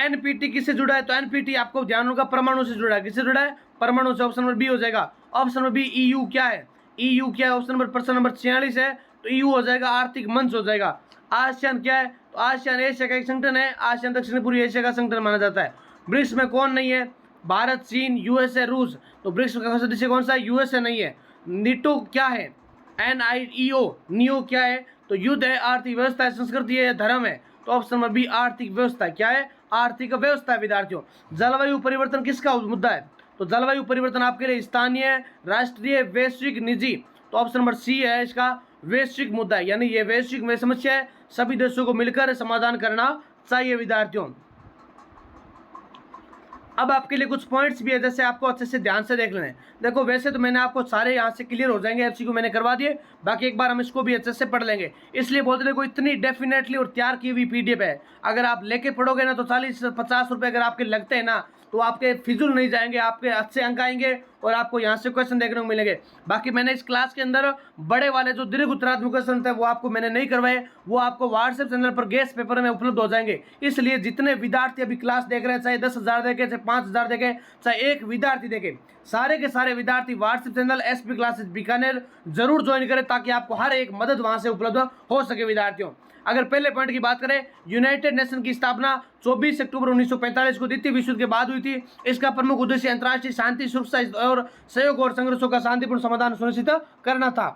Speaker 1: NPT किससे जुड़ा है? तो NPT आपको ध्यान होगा परमाणु से जुड़ा है। किससे जुड़ा है? परमाणु से। ऑप्शन नंबर बी हो जाएगा। Option number B. EU क्या है? EU क्या है? ऑप्शन नंबर प्रश्न नंबर 46 है, तो EU हो जाएगा आर्थिक मंच हो जाएगा। आसियान क्या है? तो आसियान एशिया का एक संगठन है। आसियान दक्षिण पूर्वी एशिया का संगठन माना जाता है। ब्रिक्स में कौन नहीं है? भारत, चीन, यूएसए, रूस। तो ब्रिक्स का सदस्य कौन सा है? यूएसए नहीं है। नीटो क्या है? NIEO क्या है? तो युद्ध है, आर्थिक व्यवस्था है, संस्कृति है, धर्म है। तो ऑप्शन नंबर बी आर्थिक व्यवस्था। क्या है? आर्थिक व्यवस्था। विद्यार्थियों, जलवायु परिवर्तन किसका मुद्दा है? तो जलवायु परिवर्तन आपके लिए स्थानीय, राष्ट्रीय, वैश्विक, निजी। तो ऑप्शन नंबर सी है इसका वैश्विक मुद्दा है, यानी ये वैश्विक में समस्या है, सभी देशों को मिलकर समाधान करना चाहिए विद्यार्थियों। अब आपके लिए कुछ पॉइंट्स भी है, जैसे आपको अच्छे से ध्यान से देख लेना है। देखो वैसे तो मैंने आपको सारे यहाँ से क्लियर हो जाएंगे, MCQ मैंने करवा दिए, बाकी एक बार हम इसको भी अच्छे से पढ़ लेंगे। इसलिए बोलते देखो इतनी डेफिनेटली और तैयार की हुई PDF है, अगर आप लेके पढ़ोगे ना तो 40-50 रुपये अगर आपके लगते हैं ना, तो आपके फिजूल नहीं जाएंगे, आपके अच्छे अंक आएंगे और आपको यहाँ से क्वेश्चन देखने को मिलेंगे। बाकी मैंने इस क्लास के अंदर बड़े वाले जो दीर्घ उत्तरात्मक क्वेश्चन थे वो आपको मैंने नहीं करवाए, वो आपको व्हाट्सएप चैनल पर गेस्ट पेपर में उपलब्ध हो जाएंगे। इसलिए जितने विद्यार्थी अभी क्लास देख रहे हैं, चाहे 10,000 देखे, चाहे 5,000 देखे, चाहे एक विद्यार्थी देखे, सारे के सारे विद्यार्थी WhatsApp channel SP classes Bikaner जरूर ज्वाइन करें, ताकि आपको हर एक मदद वहां से उपलब्ध हो सके विद्यार्थियों। अगर पहले पॉइंट की बात करें, यूनाइटेड नेशन की स्थापना 24 अक्टूबर 1945 को द्वितीय विश्व युद्ध के बाद हुई थी। इसका प्रमुख उद्देश्य अंतर्राष्ट्रीय शांति, सुरक्षा और सहयोग और संघर्षों का शांतिपूर्ण समाधान सुनिश्चित करना था।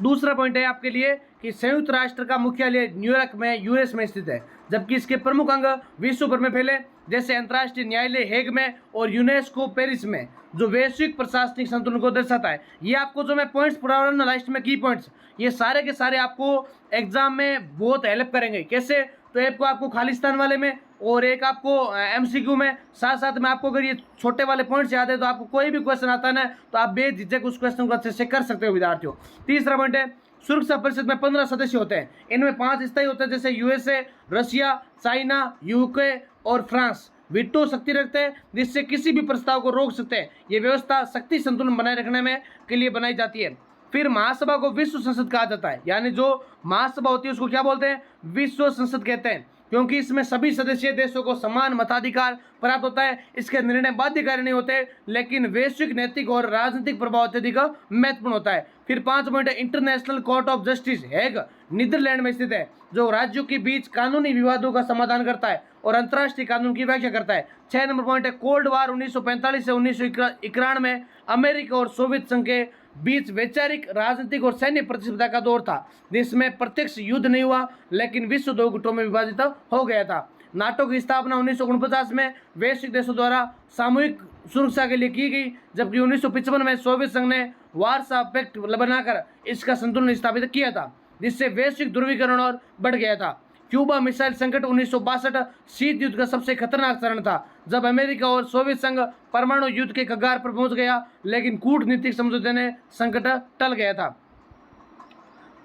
Speaker 1: दूसरा पॉइंट है आपके लिए कि संयुक्त राष्ट्र का मुख्यालय न्यूयॉर्क में US में स्थित है, जबकि इसके प्रमुख अंग विश्व भर में फैले, जैसे अंतर्राष्ट्रीय न्यायालय हेग में और यूनेस्को पेरिस में, जो वैश्विक प्रशासनिक संतुलन को दर्शाता है। ये आपको जो मैं पॉइंट्स पढ़ा रहा हूँ ना लास्ट में, की पॉइंट्स, ये सारे के सारे आपको एग्जाम में बहुत हेल्प करेंगे। कैसे? तो एक को आपको खालिस्तान वाले में और एक आपको MCQ में, साथ साथ में आपको अगर ये छोटे वाले पॉइंट्स याद है तो आपको कोई भी क्वेश्चन आता है ना, तो आप बेझिझक उस क्वेश्चन को अच्छे से कर सकते हो विद्यार्थियों। तीसरा पॉइंट है सुरक्षा परिषद में 15 सदस्य होते हैं। इनमें 5 स्थायी होते हैं, जैसे यूएसए, रशिया, चाइना, यूके और फ्रांस वीटो शक्ति रखते हैं, जिससे किसी भी प्रस्ताव को रोक सकते हैं। ये व्यवस्था शक्ति संतुलन बनाए रखने में के लिए बनाई जाती है। फिर महासभा को विश्व संसद कहा जाता है, यानी जो महासभा होती है उसको क्या बोलते हैं? विश्व संसद कहते हैं, क्योंकि इसमें सभी सदस्य देशों को समान मताधिकार प्राप्त होता है। इसके निर्णय बाध्यकारी नहीं होते, लेकिन वैश्विक नैतिक और राजनीतिक प्रभाव अत्यधिक महत्वपूर्ण होता है। फिर 5 पॉइंट है, International Court of Justice Hague Netherlands में स्थित है, जो राज्यों के बीच कानूनी विवादों का समाधान करता है और अंतर्राष्ट्रीय कानून की व्याख्या करता है। 6 नंबर पॉइंट है, कोल्ड वार 1945 से 1991 में अमेरिका और सोवियत संघ के बीच वैचारिक, राजनीतिक और सैन्य प्रतिस्पर्धा का दौर था, जिसमें प्रत्यक्ष युद्ध नहीं हुआ, लेकिन विश्व 2 गुटों में विभाजित हो गया था। नाटो की स्थापना 1949 में वैश्विक देशों द्वारा सामूहिक सुरक्षा के लिए की गई, जबकि 1955 में सोवियत संघ ने वार्सा पैक्ट बनाकर इसका संतुलन स्थापित किया था, जिससे वैश्विक ध्रुवीकरण और बढ़ गया था। क्यूबा मिसाइल संकट 1962 शीत युद्ध का सबसे खतरनाक चरण था, जब अमेरिका और सोवियत संघ परमाणु युद्ध के कगार पर पहुंच गया, लेकिन कूटनीतिक समझौते ने संकट टल गया था।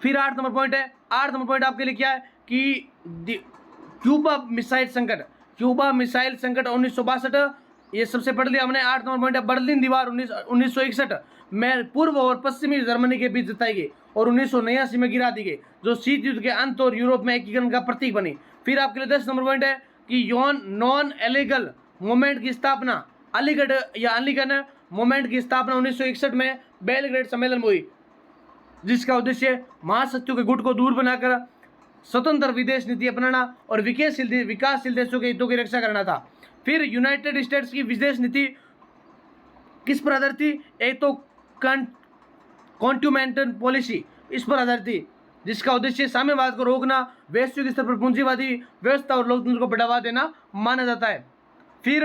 Speaker 1: फिर 8 नंबर पॉइंट है, 8 नंबर पॉइंट आपके लिए क्या है कि क्यूबा मिसाइल संकट, क्यूबा मिसाइल संकट 1962, ये सबसे पढ़ लिया हमने। 8 नंबर पॉइंट है, बर्लिन दीवार 1961 में पूर्व और पश्चिमी जर्मनी के बीच जताई गई और 1989 में गिरा दी गई, जो शीत युद्ध के अंत और यूरोप में एकीकरण का प्रतीक बनी। फिर आपके लिए 10 नंबर पॉइंट है कि नॉन एलीगल मूवमेंट की स्थापना, अलीगढ़ या अलीगढ़ मूवमेंट की स्थापना 1961 में बेलग्रेड सम्मेलन में हुई, जिसका उद्देश्य महाशक्तियों के गुट को दूर बनाकर स्वतंत्र विदेश नीति अपनाना और विकासशील देशों के हितों की रक्षा करना था। फिर यूनाइटेड स्टेट्स की विदेश नीति किस पर आधारित थी? एक तो कॉन्ट्यूमेंटल पॉलिसी इस पर आधारित थी, जिसका उद्देश्य साम्यवाद को रोकना, वैश्विक स्तर पर पूंजीवादी व्यवस्था और लोकतंत्र को बढ़ावा देना माना जाता है। फिर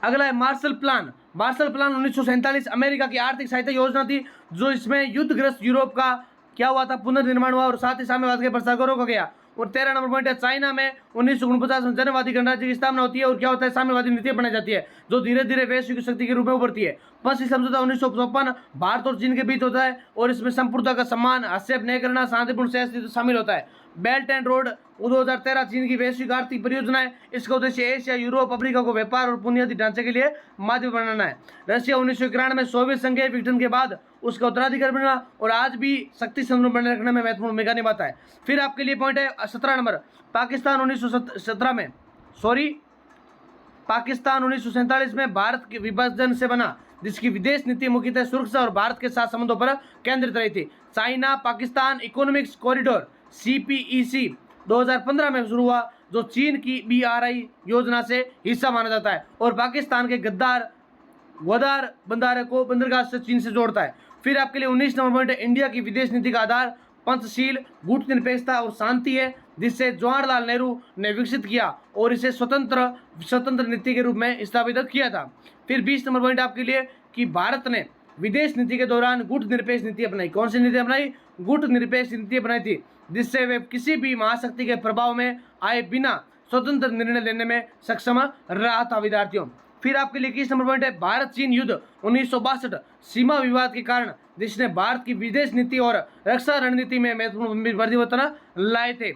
Speaker 1: अगला है Marshall plan. Marshall plan 1947 America की आर्थिक सहायता योजना थी, जो इसमें युद्धग्रस्त यूरोप का क्या हुआ था? पुनर्निर्माण हुआ और साथ ही साम्यवाद के प्रसार को रोका गया। और 13 नंबर पॉइंट है, चाइना में 1949 में जनवादी गणराज्य की स्थापना होती है और क्या होता है? साम्यवादी नीति बनाई जाती है, जो धीरे धीरे वैश्विक शक्ति के रूप में उभरती है। पश्चिमी समझौता 1954 भारत और चीन के बीच होता है और इसमें संपूर्णता का सम्मान, हस्तक्षेप नहीं करना, शांतिपूर्ण सहस्तित्व शामिल होता है। बेल्ट एंड रोड 2013 चीन की वैश्विक आर्थिक परियोजना है। इसका उद्देश्य एशिया, यूरोप, अफ्रीका को व्यापार और बुनियादी ढांचे के लिए माध्यम बनाना है। रशिया 1991 में सोवियत संघ के विघटन के बाद उसका उत्तराधिकारी बना और आज भी शक्ति संतुलन बनाए रखने में महत्वपूर्ण भूमिका निभाता है। फिर आपके लिए पॉइंट है 17 नंबर, पाकिस्तान 1947 में भारत के विभाजन से बना, जिसकी विदेश नीति मुख्यतः सुरक्षा और भारत के साथ संबंधों पर केंद्रित रही थी। China Pakistan economics corridor CPEC 2015 में शुरू हुआ, जो चीन की BRI योजना से हिस्सा माना जाता है और पाकिस्तान के ग्वादर बंदरगाह से चीन से जोड़ता है। फिर आपके लिए 19 नंबर पॉइंट है, इंडिया की विदेश नीति का आधार पंचशील, गुटनिरपेक्षता और शांति है, जिसे जवाहरलाल नेहरू ने विकसित किया और इसे स्वतंत्र नीति के रूप में स्थापित किया था। फिर 20 नंबर पॉइंट आपके लिए कि भारत ने विदेश नीति के दौरान गुटनिरपेक्ष नीति अपनाई। कौन सी नीति अपनाई? गुटनिरपेक्ष नीति अपनाई थी, जिससे वे किसी भी महाशक्ति के प्रभाव में आए बिना स्वतंत्र निर्णय लेने में सक्षम रहा था विद्यार्थियों। फिर आपके लिए 21 नंबर पॉइंट है, भारत चीन युद्ध 1962 सीमा विवाद के कारण, जिसने भारत की विदेश नीति और रक्षा रणनीति में महत्वपूर्ण परिवर्तन लाए थे।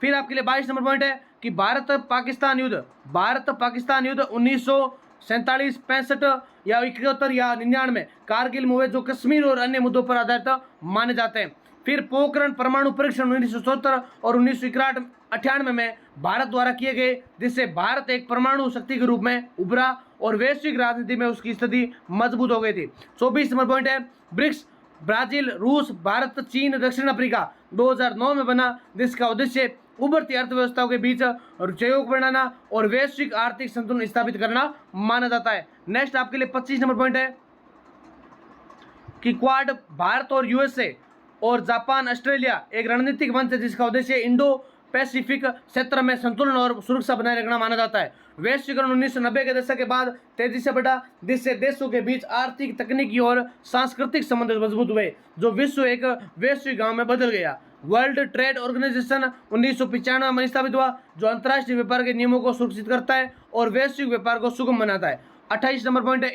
Speaker 1: फिर आपके लिए 22 नंबर पॉइंट है कि भारत पाकिस्तान युद्ध 1947, 65 या 71 या 99 कारगिल में हुए, जो कश्मीर और अन्य मुद्दों पर आधारित माने जाते हैं। फिर पोखरण परमाणु परीक्षण 1970 और 1998 में भारत द्वारा किए गए, जिससे भारत एक परमाणु शक्ति के रूप में उभरा और वैश्विक राजनीति में उसकी स्थिति मजबूत हो गई थी। 24 नंबर पॉइंट है, ब्रिक्स ब्राजील, रूस, भारत, चीन, दक्षिण अफ्रीका 2009 में बना, जिसका उद्देश्य उभरती अर्थव्यवस्थाओं के बीच सहयोग बढ़ाना और वैश्विक आर्थिक संतुलन स्थापित करना माना जाता है। नेक्स्ट आपके लिए 25 नंबर पॉइंट है कि क्वाड भारत और USA और जापान, ऑस्ट्रेलिया एक रणनीतिक मंच है, जिसका उद्देश्य इंडो पैसिफिक क्षेत्र में संतुलन और सुरक्षा बनाए रखना माना जाता है। वैश्वीकरण 1990 के दशक के बाद तेजी से बढ़ा, जिससे देशों के बीच आर्थिक, तकनीकी और सांस्कृतिक संबंध मजबूत हुए, जो विश्व एक वैश्विक गांव में बदल गया। वर्ल्ड ट्रेड ऑर्गेनाइजेशन 1995 में स्थापित हुआ, जो अंतर्राष्ट्रीय व्यापार के नियमों को सुरक्षित करता है और वैश्विक व्यापार को सुगम बनाता है। 28 नंबर पॉइंट है,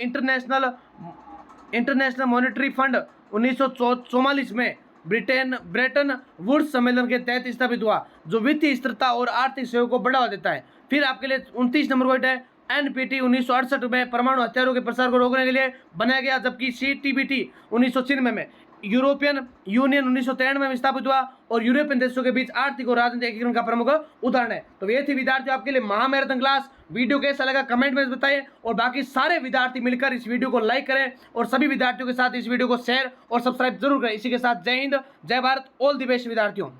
Speaker 1: इंटरनेशनल मॉनेटरी फंड 1944 में ब्रेटन वुड्स सम्मेलन के तहत स्थापित हुआ, जो वित्तीय स्थिरता और आर्थिक सहयोग को बढ़ावा देता है। फिर आपके लिए 29 नंबर पॉइंट है, एनपीटी 1968 में परमाणु हथियारों के प्रसार को रोकने के लिए बनाया गया, जबकि सीटीबीटी 1996 में, यूरोपियन यूनियन 1993 में स्थापित हुआ और यूरोपियन देशों के बीच आर्थिक और राजनीतिक एकीकरण का प्रमुख उदाहरण है। तो ये थी विद्यार्थियों आपके लिए महामैराथन क्लास। वीडियो कैसा लगा कमेंट में बताइए, और बाकी सारे विद्यार्थी मिलकर इस वीडियो को लाइक करें और सभी विद्यार्थियों के साथ इस वीडियो को शेयर और सब्सक्राइब जरूर करें। इसी के साथ जय हिंद, जय भारत, ऑल द बेस्ट विद्यार्थियों।